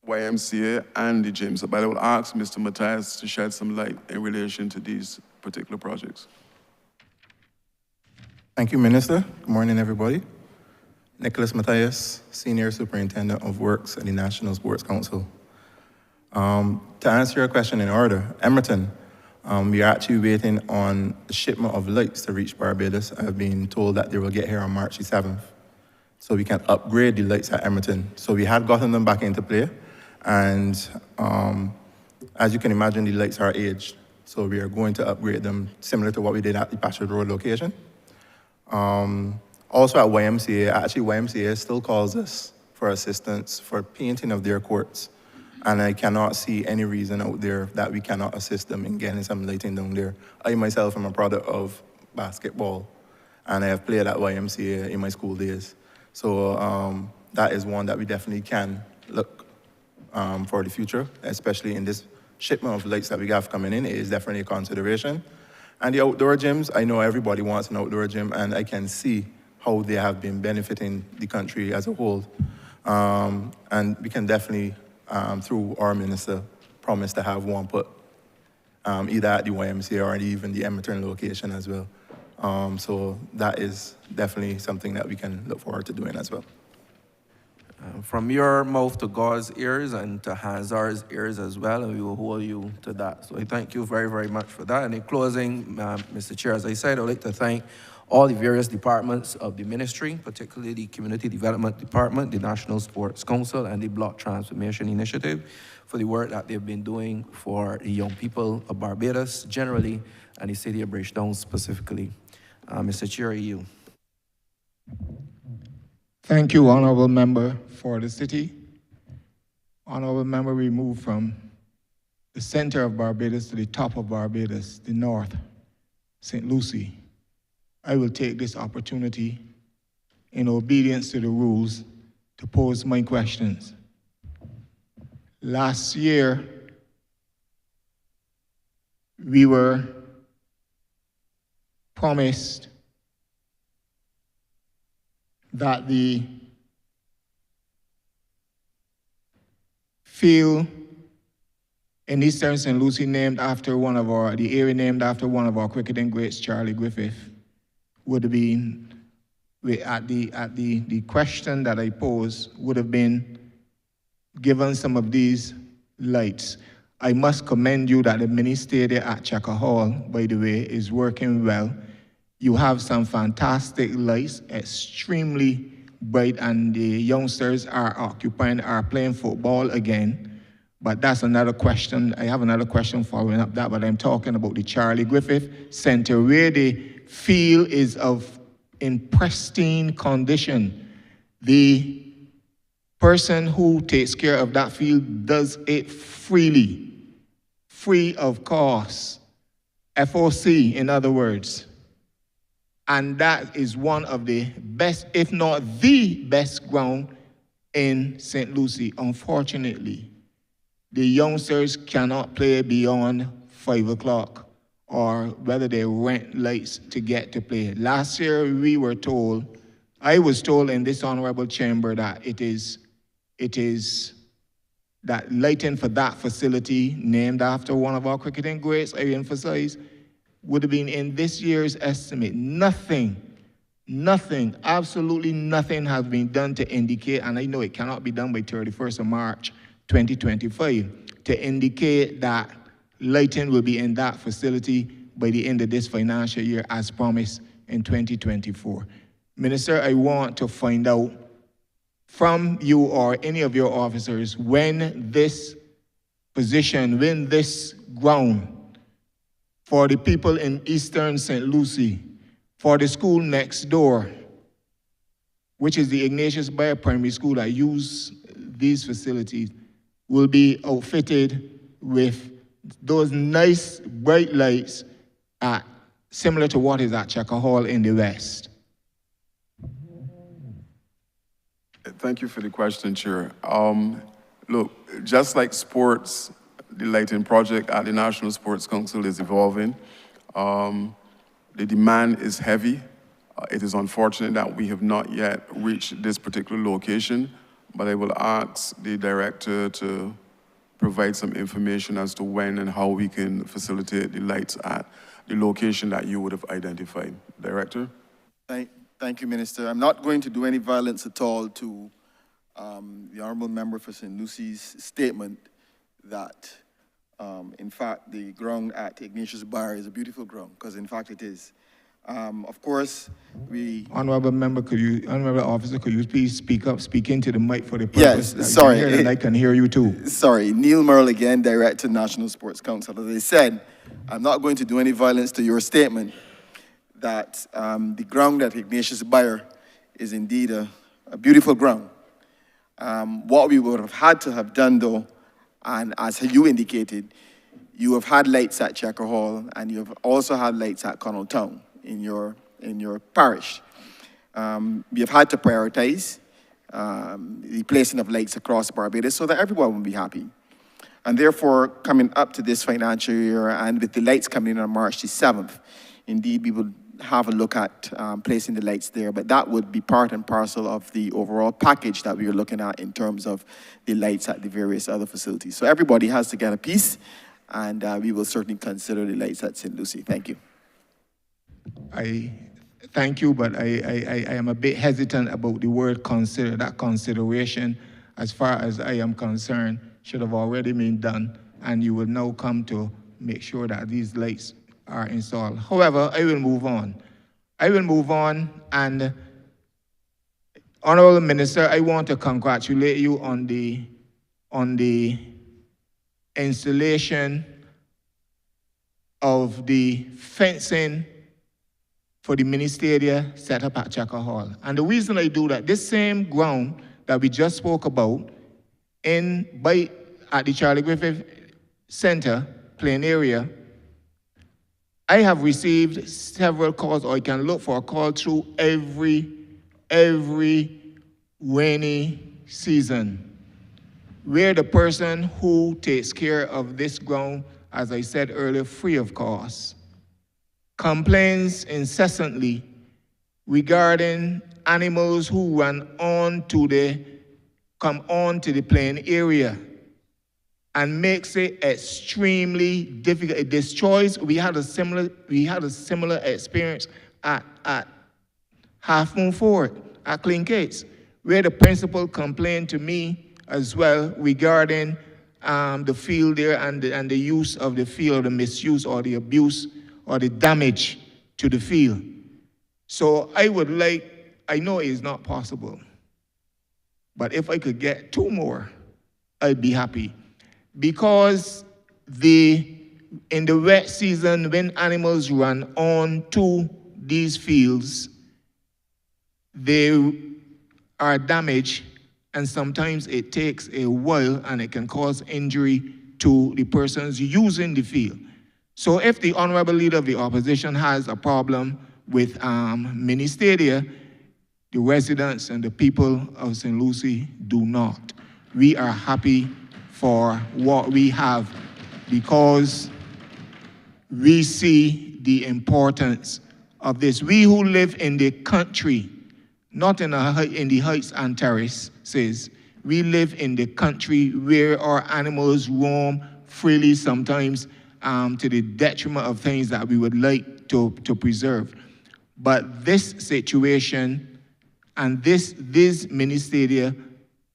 S3: YMCA, and the gyms. But I will ask Mr. Matthias to shed some light in relation to these particular projects.
S10: Thank you, Minister. Good morning, everybody. Nicholas Matthias, Senior Superintendent of Works at the National Sports Council. To answer your question in order, Emerton, we are actually waiting on a shipment of lights to reach Barbados. I've been told that they will get here on March the 7th. So we can upgrade the lights at Emerton. So we had gotten them back into play. And as you can imagine, the lights are aged. So we are going to upgrade them similar to what we did at the Patchwood Road location. Also at YMCA, actually YMCA still calls us for assistance for painting of their courts. And I cannot see any reason out there that we cannot assist them in getting some lighting down there. I myself am a product of basketball, and I have played at YMCA in my school days. So that is one that we definitely can look for the future, especially in this shipment of lights that we have coming in. It is definitely a consideration. And the outdoor gyms, I know everybody wants an outdoor gym, and I can see how they have been benefiting the country as a whole. And we can definitely, through our minister, promise to have one put either at the YMCA or even the Emerton location as well. So that is definitely something that we can look forward to doing as well.
S8: From your mouth to God's ears and to Hazard's ears as well, and we will hold you to that. So I thank you very, very much for that. And in closing, Mr. Chair, as I said, I'd like to thank all the various departments of the ministry, particularly the Community Development Department, the National Sports Council, and the Block Transformation Initiative for the work that they've been doing for the young people of Barbados generally and the city of Bridgetown specifically. Mr. Chair, you.
S1: Thank you, Honourable Member for the city. Honourable Member, we move from the center of Barbados to the top of Barbados, the north, St. Lucie. I will take this opportunity, in obedience to the rules, to pose my questions. Last year, we were promised that the field in Eastern St. Lucie named after the area named after one of our cricketing greats, Charlie Griffith, would have been, the question that I posed would have been given some of these lights. I must commend you that the mini stadium at Checker Hall, by the way, is working well. You have some fantastic lights, extremely bright, and the youngsters are playing football again. But that's another question. I have another question following up that, but I'm talking about the Charlie Griffith Center, where the field is in pristine condition. The person who takes care of that field does it freely, free of cost, FOC in other words. And that is one of the best, if not the best ground in St. Lucie. Unfortunately, the youngsters cannot play beyond 5 o'clock, or whether they rent lights to get to play. Last year, we were told I was told in this honorable chamber that it is that lighting for that facility, named after one of our cricketing greats, I emphasize, would have been in this year's estimate. Nothing, absolutely nothing has been done to indicate, and I know it cannot be done by 31st of March 2025, to indicate that lighting will be in that facility by the end of this financial year as promised in 2024. Minister, I want to find out from you or any of your officers when this position, when this ground for the people in Eastern St. Lucie, for the school next door, which is the Ignatius Bayer Primary School that use these facilities, will be outfitted with those nice bright lights similar to what is at Checker Hall in the West.
S3: Thank you for the question, Chair. Look, just like sports, the lighting project at the National Sports Council is evolving. The demand is heavy. It is unfortunate that we have not yet reached this particular location, but I will ask the director to provide some information as to when and how we can facilitate the lights at the location that you would have identified. Director?
S7: Thank you, Minister. I'm not going to do any violence at all to the Honourable Member for St. Lucie's statement that, in fact, the ground at Ignatius Bayer is a beautiful ground, because in fact it is. Of course,
S1: Honourable Member, Honourable Officer, could you please speak into the mic for the purpose
S7: yes, sorry.
S1: And I can hear you too.
S7: Sorry, Neil Merle again, Director, National Sports Council. As I said, I'm not going to do any violence to your statement that the ground at Ignatius Bayer is indeed a beautiful ground. What we would have had to have done though, and as you indicated, you have had lights at Checker Hall and you have also had lights at Connell Town in your parish. We have had to prioritize the placing of lights across Barbados so that everyone will be happy. And therefore, coming up to this financial year and with the lights coming in on March the 7th, indeed we will have a look at placing the lights there, but that would be part and parcel of the overall package that we are looking at in terms of the lights at the various other facilities. So everybody has to get a piece, and we will certainly consider the lights at St. Lucie. Thank you.
S1: I thank you, but I am a bit hesitant about the word consider. That consideration, as far as I am concerned, should have already been done, and you will now come to make sure that these lights are installed. However, I will move on. And Honourable Minister, I want to congratulate you on the installation of the fencing for the mini stadia set up at Checker Hall. And the reason I do that, this same ground that we just spoke about at the Charlie Griffith Center playing area, I have received several calls, or I can look for a call through every rainy season, where the person who takes care of this ground, as I said earlier, free of cost, complains incessantly regarding animals who come onto the playing area, and makes it extremely difficult. It destroys. We had a similar experience at Half Moon Ford at Clean Gates, where the principal complained to me as well regarding the field there and the use of the field, the misuse or the abuse or the damage to the field. So I know it is not possible, but if I could get 2 more, I'd be happy. Because in the wet season, when animals run on to these fields, they are damaged, and sometimes it takes a while and it can cause injury to the persons using the field. So if the Honourable Leader of the Opposition has a problem with mini stadia, the residents and the people of St. Lucie do not. We are happy for what we have, because we see the importance of this. We who live in the country not in the heights and terraces. We live in the country where our animals roam freely, sometimes to the detriment of things that we would like to preserve. But this situation and these mini stadia,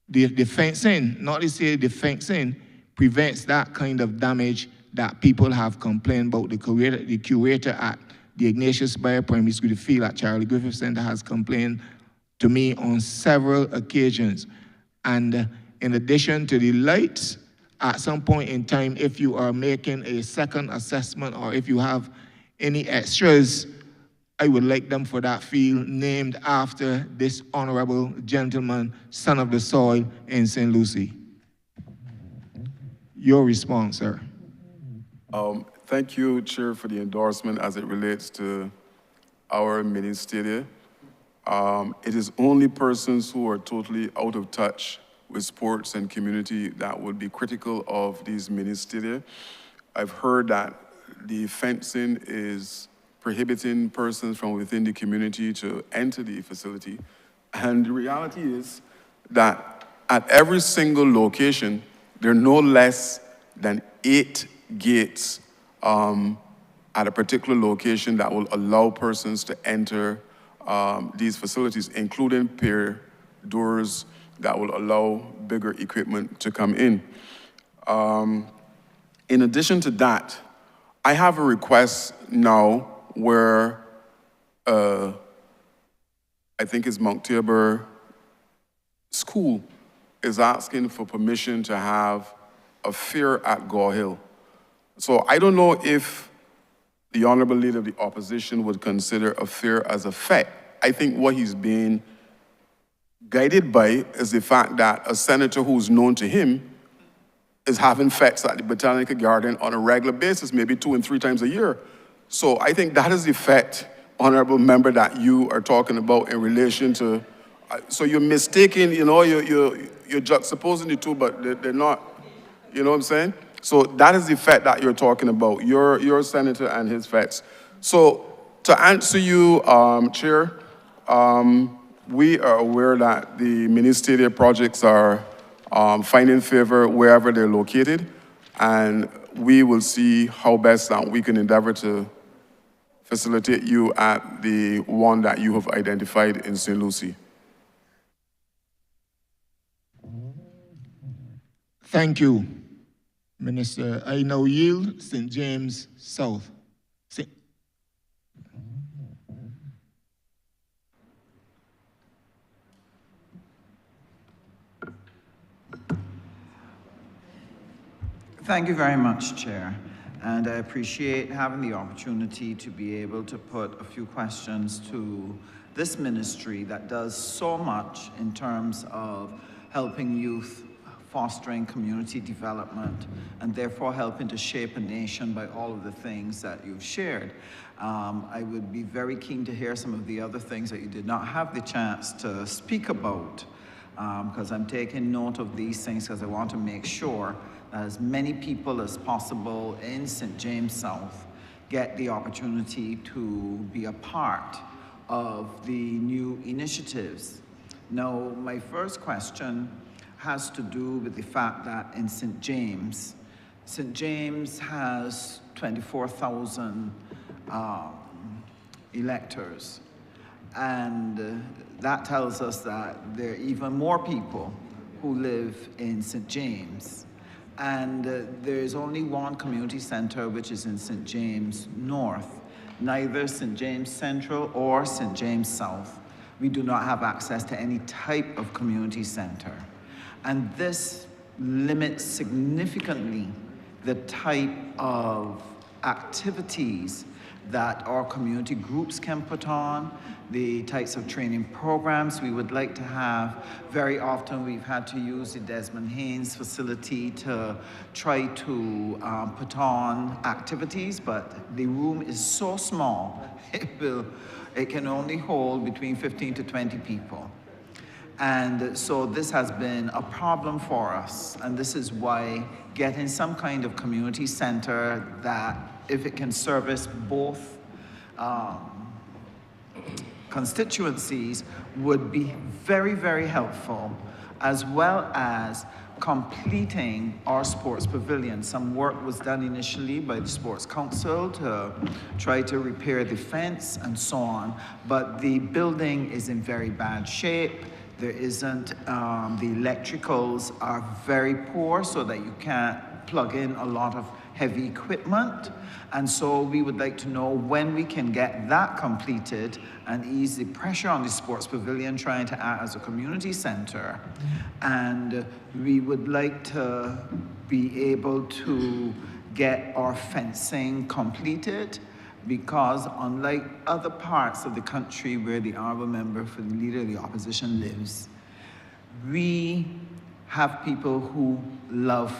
S1: the fencing, not to say the fencing, prevents that kind of damage that people have complained about. The curator at the Ignatius Bayer Primary School, the field at Charlie Griffith Center, has complained to me on several occasions. And in addition to the lights, at some point in time, if you are making a second assessment or if you have any extras, I would like them for that field named after this honorable gentleman, son of the soil in St. Lucie. Your response, sir.
S3: Thank you, Chair, for the endorsement as it relates to our mini stadia. It is only persons who are totally out of touch with sports and community that would be critical of these mini stadia. I've heard that the fencing is prohibiting persons from within the community to enter the facility. And the reality is that at every single location, there are no less than 8 gates at a particular location that will allow persons to enter these facilities, including pier doors that will allow bigger equipment to come in. In addition to that, I have a request now where I think it's Mount Tabor School is asking for permission to have a fair at Gore Hill. So I don't know if the Honorable Leader of the Opposition would consider a fair as a fact. I think what he's being guided by is the fact that a senator who's known to him is having fetes at the Botanical Garden on a regular basis, maybe 2 and 3 times a year. So I think that is the fact, Honorable Member, that you are talking about in relation to, so you're mistaking, you know, you're juxtaposing the two, but they're not, you know what I'm saying? So that is the fact that you're talking about, your senator and his fetes. So to answer you, Chair, we are aware that the mini stadia projects are finding favor wherever they're located, and we will see how best that we can endeavor to facilitate you at the one that you have identified in St. Lucie.
S1: Thank you, Minister. I now yield St. James South.
S11: Thank you very much, Chair. And I appreciate having the opportunity to be able to put a few questions to this ministry that does so much in terms of helping youth, fostering community development, and therefore helping to shape a nation by all of the things that you've shared. I would be very keen to hear some of the other things that you did not have the chance to speak about, because I'm taking note of these things because I want to make sure as many people as possible in St. James South get the opportunity to be a part of the new initiatives. Now, my first question has to do with the fact that in St. James has 24,000 electors. And that tells us that there are even more people who live in St. James. And there's only one community center, which is in St. James North, neither St. James Central or St. James South. We do not have access to any type of community center. And this limits significantly the type of activities that our community groups can put on, the types of training programs we would like to have. Very often we've had to use the Desmond Haynes facility to try to put on activities, but the room is so small, it can only hold between 15 to 20 people. And so this has been a problem for us, and this is why getting some kind of community center that, if it can service both constituencies would be very, very helpful, as well as completing our sports pavilion. Some work was done initially by the Sports Council to try to repair the fence and so on, but the building is in very bad shape. There isn't, the electricals are very poor so that you can't plug in a lot of heavy equipment. And so we would like to know when we can get that completed and ease the pressure on the sports pavilion trying to act as a community center. And we would like to be able to get our fencing completed, because unlike other parts of the country where the honorable member for the Leader of the Opposition lives, we have people who love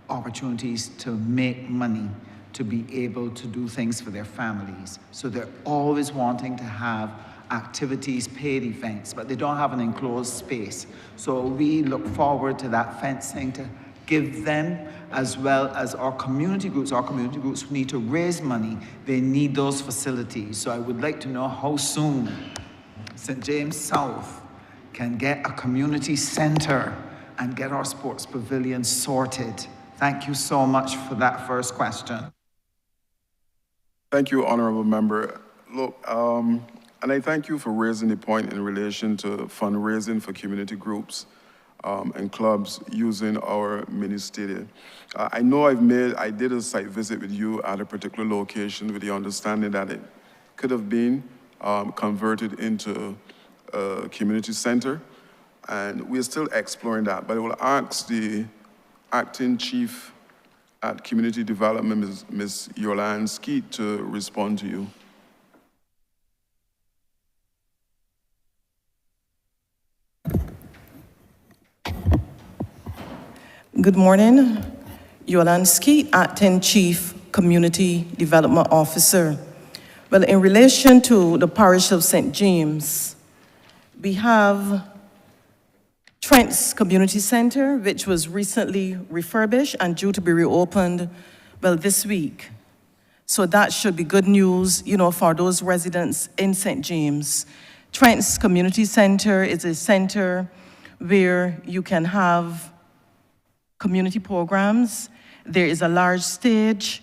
S11: opportunities to make money, to be able to do things for their families. So they're always wanting to have activities, paid events, but they don't have an enclosed space. So we look forward to that fencing to give them, as well as our community groups who need to raise money, they need those facilities. So I would like to know how soon St. James South can get a community center and get our sports pavilion sorted. Thank you so much for that first question.
S3: Thank you, Honourable Member. Look, and I thank you for raising the point in relation to fundraising for community groups and clubs using our mini stadium. I know I did a site visit with you at a particular location with the understanding that it could have been converted into a community center, and we're still exploring that. But I will ask the Acting Chief at Community Development, Ms. Yolande Skeet, to respond to you.
S12: Good morning. Yolande Skeet, Acting Chief Community Development Officer. Well, in relation to the parish of St. James, we have Trent's Community Center, which was recently refurbished and due to be reopened, well, this week. So that should be good news, for those residents in St. James. Trent's Community Center is a center where you can have community programs. There is a large stage,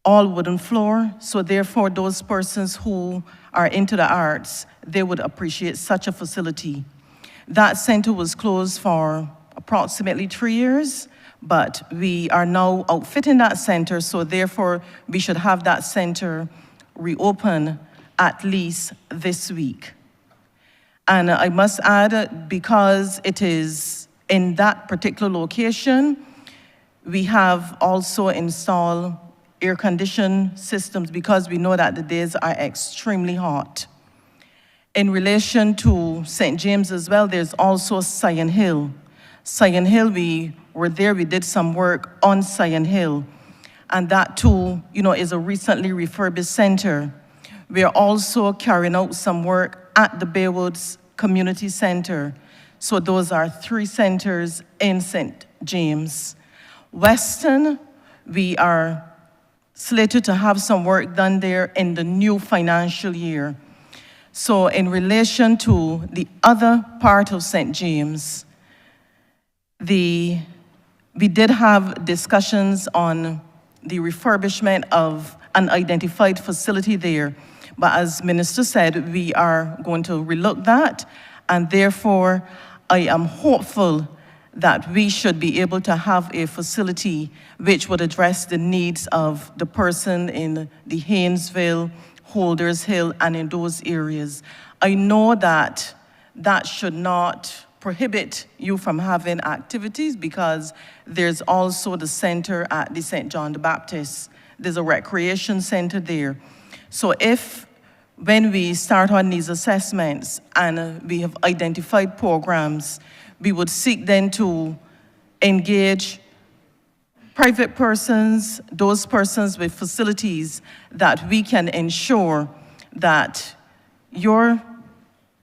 S12: all wooden floor, so therefore those persons who are into the arts, they would appreciate such a facility. That center was closed for approximately 3 years, but we are now outfitting that center, so therefore we should have that center reopen at least this week. And I must add, because it is in that particular location, we have also installed air conditioning systems because we know that the days are extremely hot. In relation to St. James as well, there's also Sion Hill. Sion Hill, we were there, we did some work on Sion Hill. And that too, is a recently refurbished center. We are also carrying out some work at the Baywoods Community Center. So those are 3 centers in St. James. Weston, we are slated to have some work done there in the new financial year. So in relation to the other part of St. James, we did have discussions on the refurbishment of an identified facility there. But as Minister said, we are going to relook that, and therefore I am hopeful that we should be able to have a facility which would address the needs of the person in the Haynesville, Holders Hill, and in those areas. I know that that should not prohibit you from having activities, because there's also the center at the St. John the Baptist. There's a recreation center there. So when we start on these assessments and we have identified programs, we would seek then to engage private persons, those persons with facilities, that we can ensure that your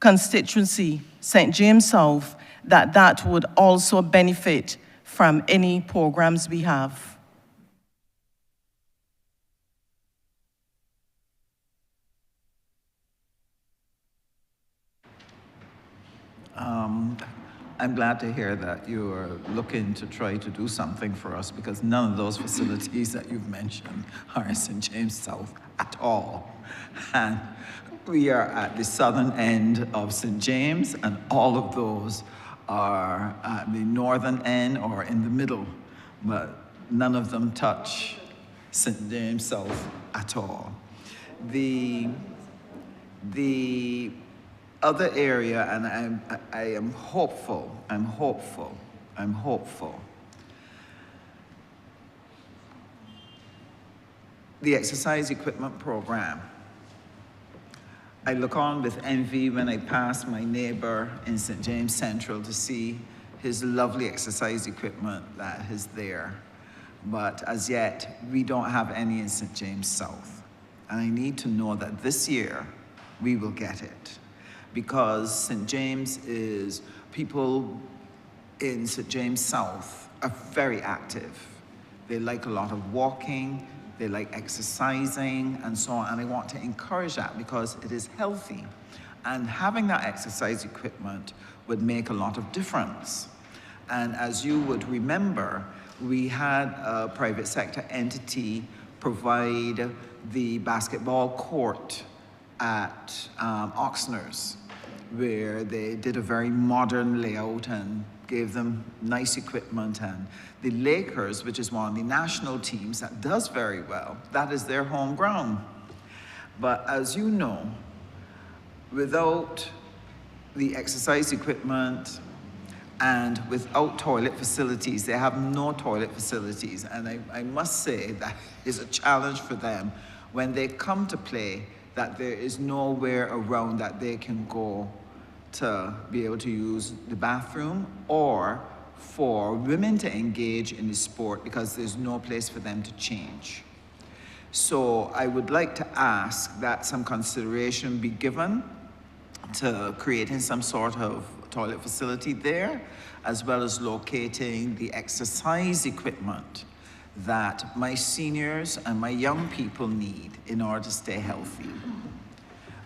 S12: constituency, St. James South, that would also benefit from any programs we have.
S11: I'm glad to hear that you are looking to try to do something for us, because none of those facilities that you've mentioned are in St. James South at all. And we are at the southern end of St. James, and all of those are at the northern end or in the middle, but none of them touch St. James South at all. The other area, and I am hopeful, the exercise equipment program. I look on with envy when I pass my neighbor in St. James Central to see his lovely exercise equipment that is there. But as yet, we don't have any in St. James South. And I need to know that this year, we will get it. Because St. James is, people in St. James South are very active. They like a lot of walking, they like exercising and so on, and I want to encourage that because it is healthy. And having that exercise equipment would make a lot of difference. And as you would remember, we had a private sector entity provide the basketball court at Oxnard's, where they did a very modern layout and gave them nice equipment. And the Lakers, which is one of the national teams that does very well, that is their home ground. But as you know, without the exercise equipment and without toilet facilities, they have no toilet facilities. And I must say that is a challenge for them when they come to play, that there is nowhere around that they can go to be able to use the bathroom, or for women to engage in the sport because there's no place for them to change. So I would like to ask that some consideration be given to creating some sort of toilet facility there, as well as locating the exercise equipment that my seniors and my young people need in order to stay healthy.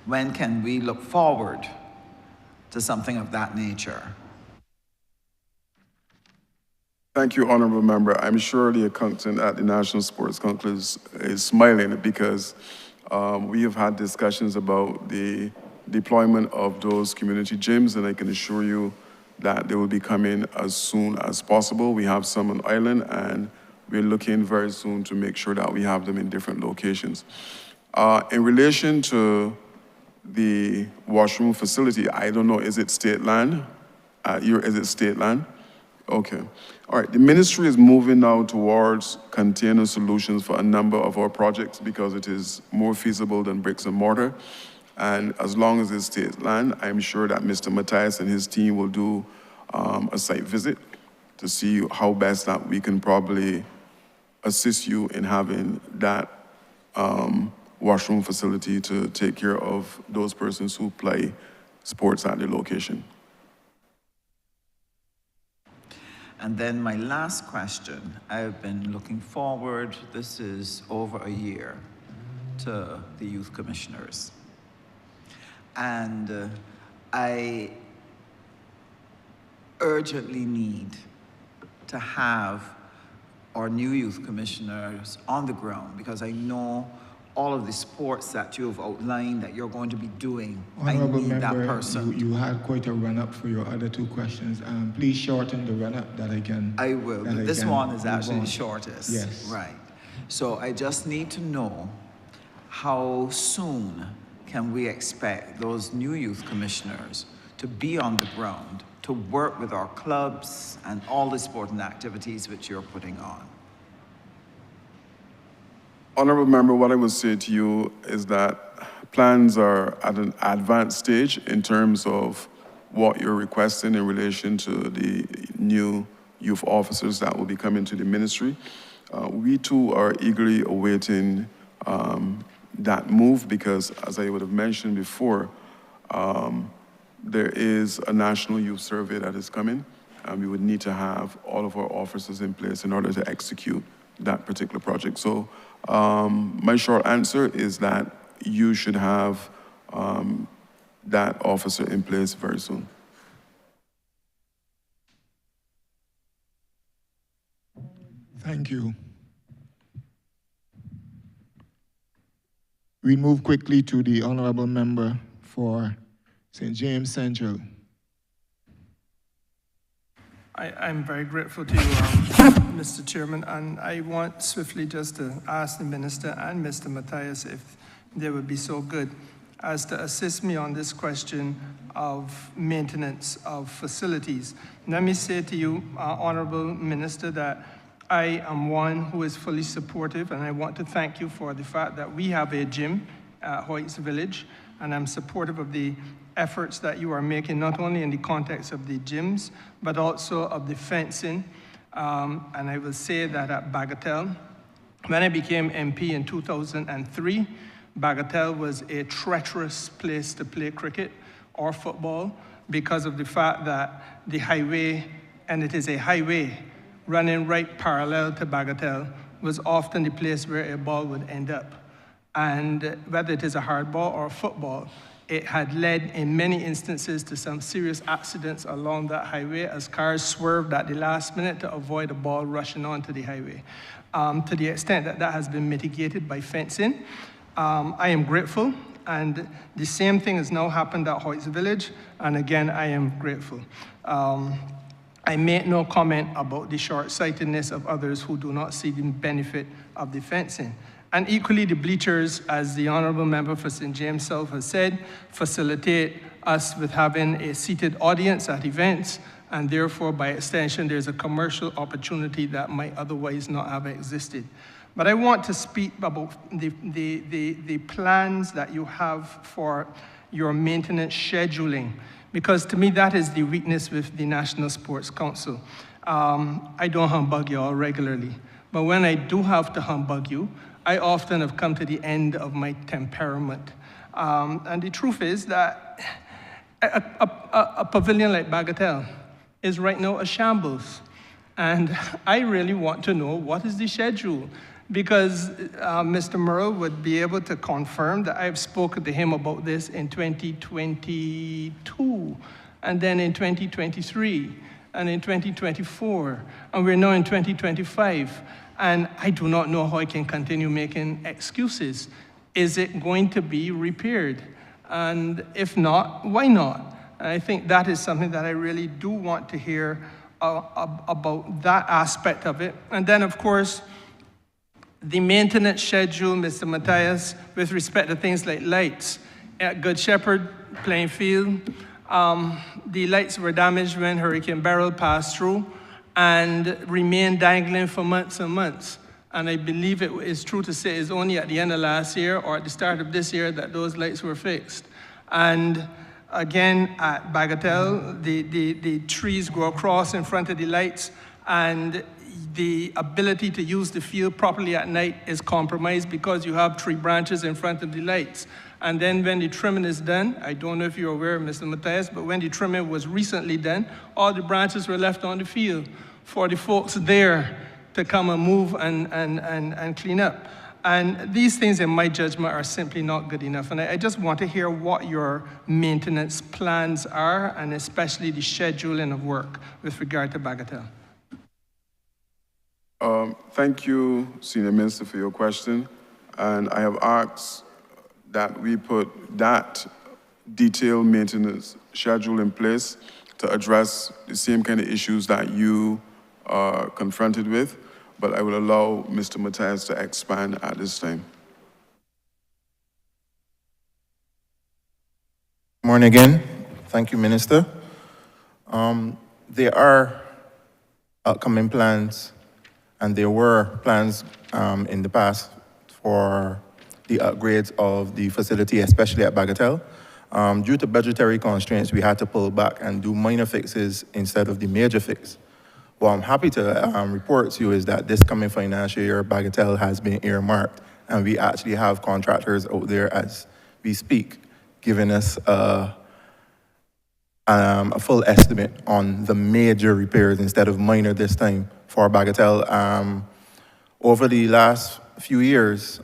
S11: When can we look forward to something of that nature?
S3: Thank you, Honourable Member. I'm sure the accountant at the National Sports Council is smiling because we have had discussions about the deployment of those community gyms, and I can assure you that they will be coming as soon as possible. We have some on island, and we're looking very soon to make sure that we have them in different locations. In relation to the washroom facility, I don't know, is it state land? Is it state land? Okay. All right, the ministry is moving now towards container solutions for a number of our projects because it is more feasible than bricks and mortar. And as long as it's state land, I'm sure that Mr. Matthias and his team will do a site visit to see how best that we can probably assist you in having that washroom facility to take care of those persons who play sports at their location.
S11: And then my last question, I've been looking forward, this is over a year, to the youth commissioners. And I urgently need to have our new youth commissioners on the ground, because I know all of the sports that you have outlined that you're going to be doing.
S1: Honourable
S11: I need
S1: Member,
S11: that person.
S1: you had quite a run-up for your other two questions. Please shorten the run-up that I can.
S11: I will, but this one is actually the shortest.
S1: Yes.
S11: Right. So I just need to know how soon can we expect those new youth commissioners to be on the ground, to work with our clubs and all the sporting activities which you're putting on?
S3: Honourable Member, what I would say to you is that plans are at an advanced stage in terms of what you're requesting in relation to the new youth officers that will be coming to the ministry. We too are eagerly awaiting that move because, as I would have mentioned before, there is a national youth survey that is coming, and we would need to have all of our officers in place in order to execute that particular project. So my short answer is that you should have that officer in place very soon.
S1: Thank you. We move quickly to the Honourable Member for St. James Central.
S13: I'm very grateful to you, Mr. Chairman, and I want swiftly just to ask the Minister and Mr. Matthias if they would be so good as to assist me on this question of maintenance of facilities. Let me say to you, Honourable Minister, that I am one who is fully supportive, and I want to thank you for the fact that we have a gym at Hoyts Village, and I'm supportive of the efforts that you are making, not only in the context of the gyms, but also of the fencing. And I will say that at Bagatelle, when I became MP in 2003, Bagatelle was a treacherous place to play cricket or football because of the fact that the highway, and it is a highway running right parallel to Bagatelle, was often the place where a ball would end up. And whether it is a hard ball or a football, it had led in many instances to some serious accidents along that highway as cars swerved at the last minute to avoid a ball rushing onto the highway. To the extent that that has been mitigated by fencing, I am grateful, and the same thing has now happened at Hoyts Village, and again, I am grateful. I make no comment about the short-sightedness of others who do not see the benefit of the fencing. And equally, the bleachers, as the Honourable Member for St. James South has said, facilitate us with having a seated audience at events, and therefore, by extension, there's a commercial opportunity that might otherwise not have existed. But I want to speak about the plans that you have for your maintenance scheduling, because to me, that is the weakness with the National Sports Council. I don't humbug you all regularly, but when I do have to humbug you, I often have come to the end of my temperament. And the truth is that a pavilion like Bagatelle is right now a shambles. And I really want to know what is the schedule, because Mr. Murrell would be able to confirm that I've spoken to him about this in 2022, and then in 2023, and in 2024, and we're now in 2025. And I do not know how I can continue making excuses. Is it going to be repaired? And if not, why not? And I think that is something that I really do want to hear about that aspect of it. And then, of course, the maintenance schedule, Mr. Matthias, with respect to things like lights. At Good Shepherd playing field, the lights were damaged when Hurricane Beryl passed through and remained dangling for months and months. And I believe it is true to say it's only at the end of last year or at the start of this year that those lights were fixed. And again, at Bagatelle, the trees grow across in front of the lights, and the ability to use the field properly at night is compromised because you have tree branches in front of the lights. And then when the trimming is done, I don't know if you're aware, Mr. Matthias, but when the trimming was recently done, all the branches were left on the field for the folks there to come and move and clean up. And these things, in my judgment, are simply not good enough. And I just want to hear what your maintenance plans are, and especially the scheduling of work with regard to Bagatelle.
S3: Thank you, Senior Minister, for your question. And I have asked that we put that detailed maintenance schedule in place to address the same kind of issues that you are confronted with, but I will allow Mr. Matthias to expand at this time.
S10: Morning again. Thank you, Minister. There are upcoming plans, and there were plans in the past for the upgrades of the facility, especially at Bagatelle. Due to budgetary constraints, we had to pull back and do minor fixes instead of the major fix. What I'm happy to report to you is that this coming financial year, Bagatelle has been earmarked, and we actually have contractors out there as we speak, giving us a full estimate on the major repairs instead of minor this time for Bagatelle. Over the last few years,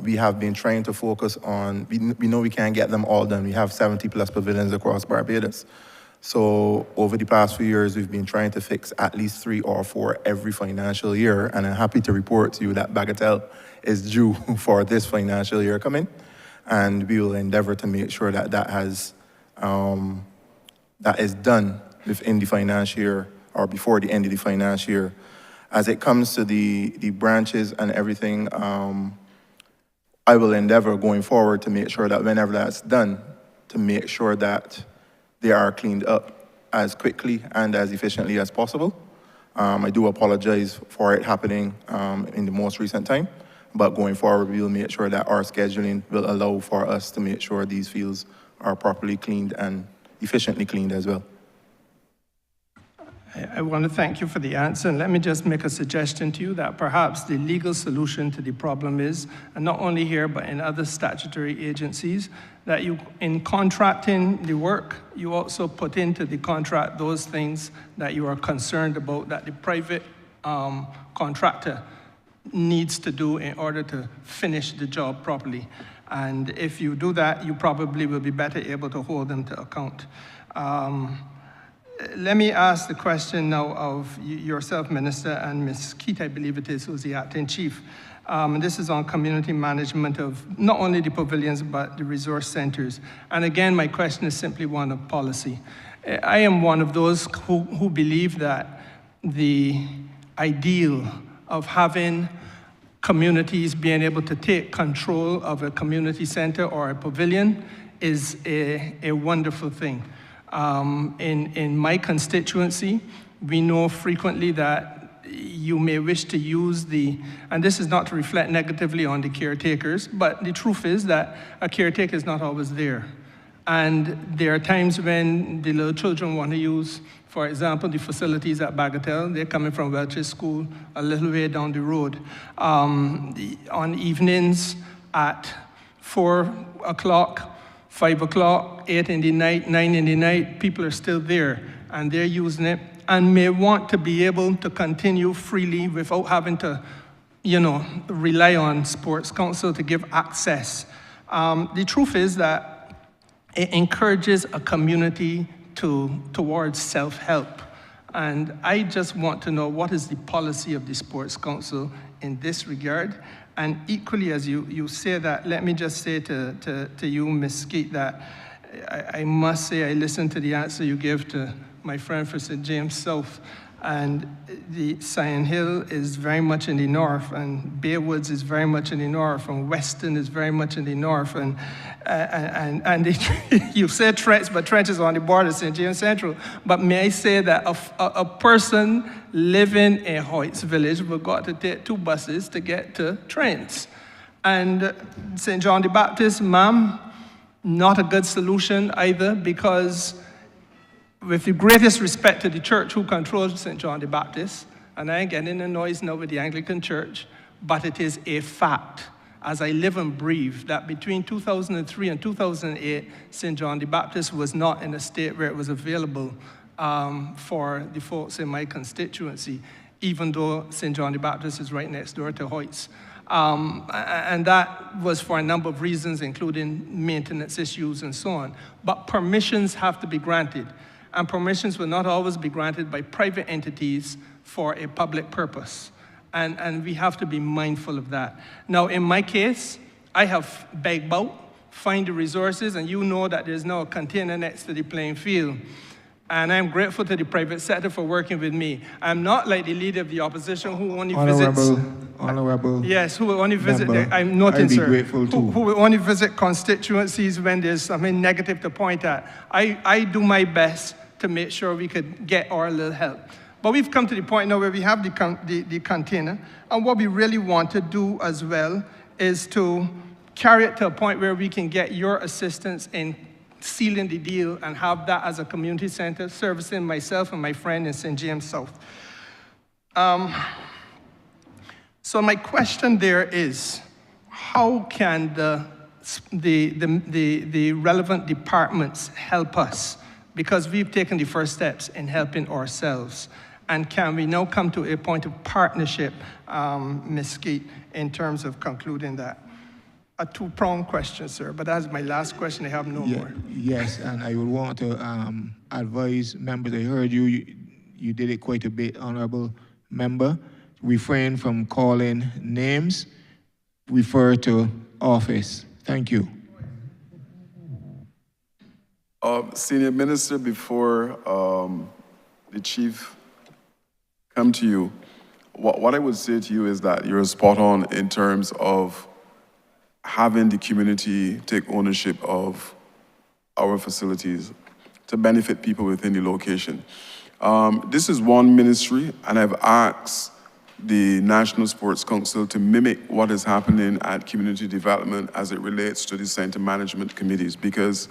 S10: we have been trying to focus on, we know we can't get them all done. We have 70+ pavilions across Barbados. So over the past few years, we've been trying to fix at least 3 or 4 every financial year, and I'm happy to report to you that Bagatelle is due for this financial year coming, and we will endeavor to make sure that that is done within the financial year or before the end of the financial year. As it comes to the branches and everything, I will endeavor going forward to make sure that whenever that's done, to make sure that they are cleaned up as quickly and as efficiently as possible. I do apologize for it happening in the most recent time, but going forward, we will make sure that our scheduling will allow for us to make sure these fields are properly cleaned and efficiently cleaned as well.
S13: I want to thank you for the answer, and let me just make a suggestion to you that perhaps the legal solution to the problem is, and not only here, but in other statutory agencies, that you, in contracting the work, you also put into the contract those things that you are concerned about that the private contractor needs to do in order to finish the job properly. And if you do that, you probably will be better able to hold them to account. Let me ask the question now of yourself, Minister, and Ms. Keith, I believe it is, who's the acting chief. And this is on community management of not only the pavilions, but the resource centers. And again, my question is simply one of policy. I am one of those who believe that the ideal of having communities being able to take control of a community center or a pavilion is a wonderful thing. In my constituency, we know frequently that you may wish to use and this is not to reflect negatively on the caretakers, but the truth is that a caretaker is not always there. And there are times when the little children want to use, for example, the facilities at Bagatelle. They're coming from Welch's School a little way down the road. On evenings at 4 o'clock, 5 o'clock, 8 in the night, 9 in the night, people are still there and they're using it and may want to be able to continue freely without having to, rely on Sports Council to give access. The truth is that it encourages a community towards self-help. And I just want to know what is the policy of the Sports Council in this regard. And equally, as you say that, let me just say to you, Ms. Skeet, that I must say I listened to the answer you gave to my friend for St. James South. And the Sion Hill is very much in the north, and Bay Woods is very much in the north, and Weston is very much in the north. And you said Trench, but Trench is on the border of St. James Central. But may I say that a person living in Hoyts Village will got to take 2 buses to get to Trench. And St. John the Baptist, ma'am, not a good solution either, because with the greatest respect to the church who controls St. John the Baptist, and I ain't getting a noise now with the Anglican Church, but it is a fact, as I live and breathe, that between 2003 and 2008, St. John the Baptist was not in a state where it was available for the folks in my constituency, even though St. John the Baptist is right next door to Hoyts. And that was for a number of reasons, including maintenance issues and so on. But permissions have to be granted. And permissions will not always be granted by private entities for a public purpose. And we have to be mindful of that. Now, in my case, I have begged out, find the resources, and you know that there's now a container next to the playing field. And I'm grateful to the private sector for working with me. I'm not like the leader of the opposition who only visits...
S1: Honourable.
S13: Yes, who will only visit... I'm
S1: I'd be
S13: sir.
S1: grateful too.
S13: Who will only visit constituencies when there's something negative to point at. I do my best to make sure we could get our little help. But we've come to the point now where we have the container, and what we really want to do as well is to carry it to a point where we can get your assistance in sealing the deal and have that as a community center, servicing myself and my friend in St. James South. So my question there is, how can the relevant departments help us? Because we've taken the first steps in helping ourselves. And can we now come to a point of partnership, Ms. Skeet, in terms of concluding that? a two-pronged question, sir, but that's my last question. I have no more.
S1: Yes, and I would want to advise members, I heard you did it quite a bit, Honourable Member. Refrain from calling names, refer to office. Thank you.
S3: Senior Minister, before the Chief come to you, what I would say to you is that you're spot on in terms of having the community take ownership of our facilities to benefit people within the location. This is one ministry, and I've asked the National Sports Council to mimic what is happening at community development as it relates to the center management committees, because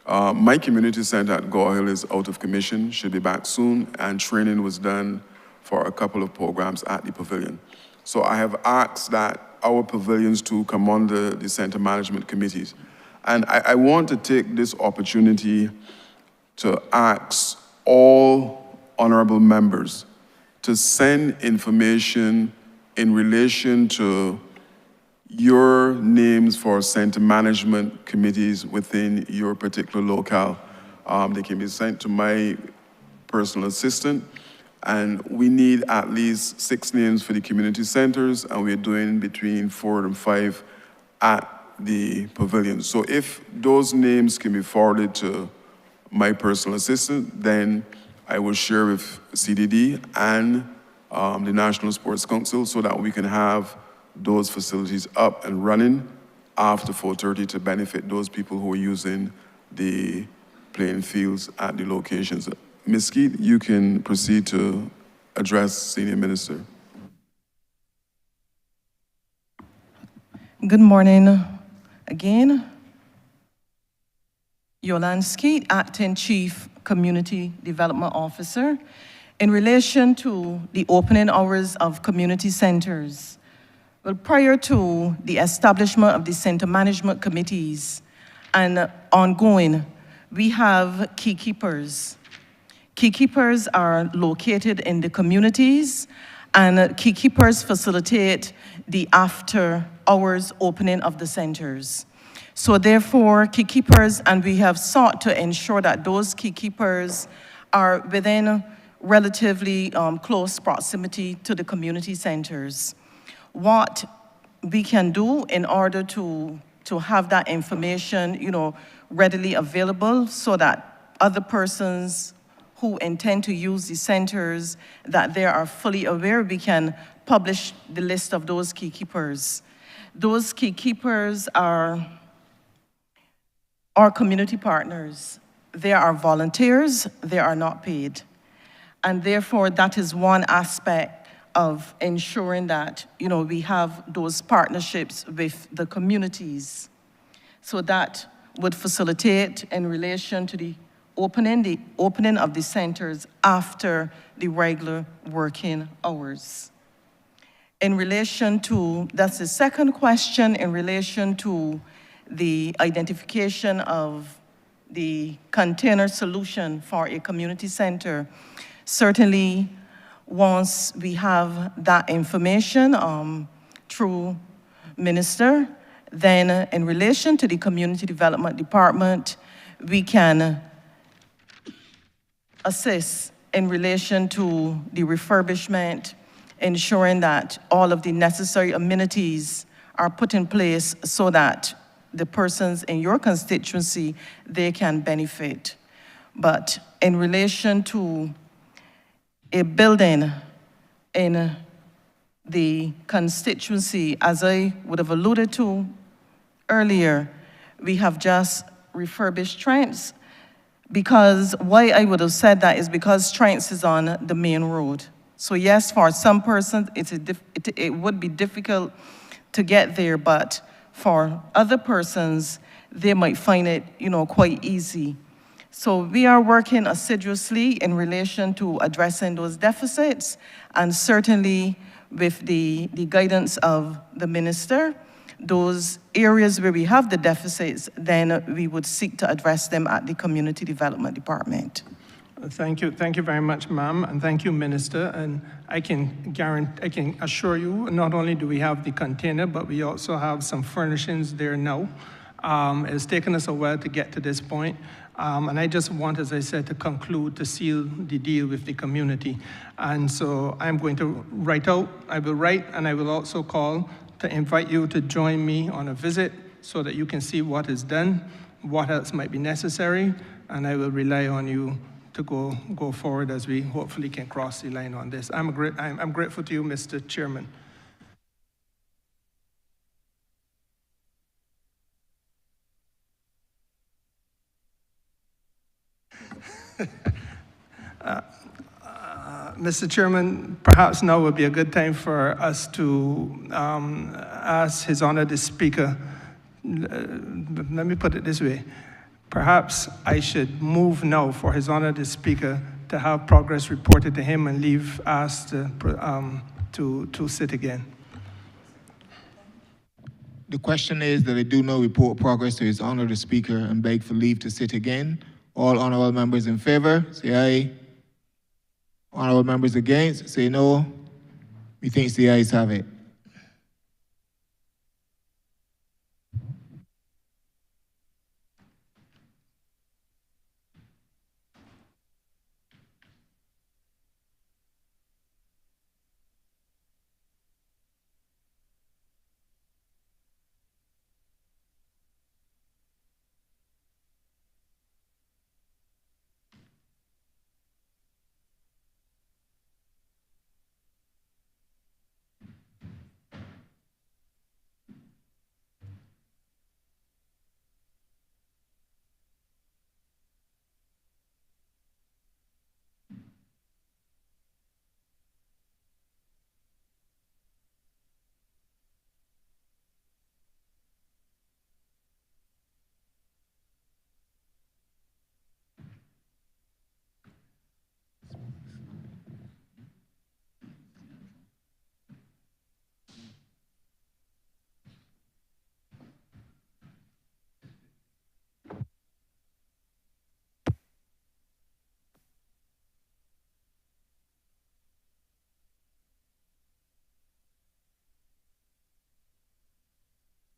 S3: my community center at Gore Hill is out of commission, should be back soon, and training was done for a couple of programs at the pavilion. So I have asked that our pavilions to come under the center management committees. And I want to take this opportunity to ask all honorable members to send information in relation to your names for center management committees within your particular locale. They can be sent to my personal assistant, and we need at least 6 names for the community centers, and we're doing between 4 and 5 at the pavilion. So if those names can be forwarded to my personal assistant, then I will share with CDD and the National Sports Council so that we can have those facilities up and running after 4:30 to benefit those people who are using the playing fields at the locations. Ms. Keith, you can proceed to address Senior Minister.
S12: Good morning again. Yolande Skeet, Acting Chief Community Development Officer. In relation to the opening hours of community centers, well, prior to the establishment of the center management committees and ongoing, we have key keepers. Key keepers are located in the communities, and key keepers facilitate the after hours opening of the centers. So therefore, key keepers, and we have sought to ensure that those key keepers are within relatively close proximity to the community centers. What we can do in order to have that information, readily available so that other persons who intend to use the centers, that they are fully aware, we can publish the list of those key keepers. Those key keepers are our community partners. They are volunteers, they are not paid. And therefore, that is one aspect of ensuring that, we have those partnerships with the communities. So that would facilitate in relation to the opening of the centers after the regular working hours. In relation to, that's the second question, in relation to the identification of the container solution for a community center. Certainly, once we have that information through Minister, then in relation to the Community Development Department, we can assist in relation to the refurbishment, ensuring that all of the necessary amenities are put in place so that the persons in your constituency, they can benefit. But in relation to a building in the constituency, as I would have alluded to earlier, we have just refurbished Trents, because why I would have said that is because Trents is on the main road. So yes, for some persons, it would be difficult to get there, but for other persons, they might find it, quite easy. So we are working assiduously in relation to addressing those deficits, and certainly with the guidance of the minister, those areas where we have the deficits, then we would seek to address them at the Community Development Department.
S13: Thank you very much, ma'am, and thank you, Minister. And I can assure you, not only do we have the container, but we also have some furnishings there now. It's taken us a while to get to this point. And I just want, as I said, to conclude, to seal the deal with the community. And so I'm going to I will write, and I will also call to invite you to join me on a visit so that you can see what is done, what else might be necessary, and I will rely on you to go forward as we hopefully can cross the line on this. I'm grateful to you, Mr. Chairman. Mr. Chairman, perhaps now would be a good time for us to ask His Honor the Speaker. Let me put it this way. Perhaps I should move now for His Honor the Speaker to have progress reported to him and leave us to sit again.
S1: The question is that I do not report progress to His Honor the Speaker and beg for leave to sit again. All honorable members in favor, say aye. Honorable members against, say no. Methinks the ayes have it.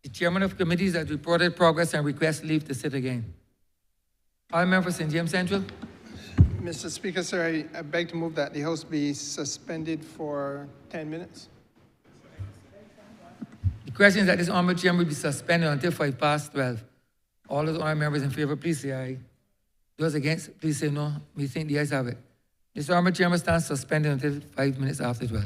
S14: The chairman of committees has reported progress and requests leave to sit again. All members St. James Central.
S13: Mr. Speaker, sir, I beg to move that the House be suspended for 10 minutes.
S14: The question is that this honorable chairman will be suspended until 12:05. All those honorable members in favor, please say aye. Those against, please say no. We think the ayes have it. This honorable chairman stands suspended until 5 minutes after 12.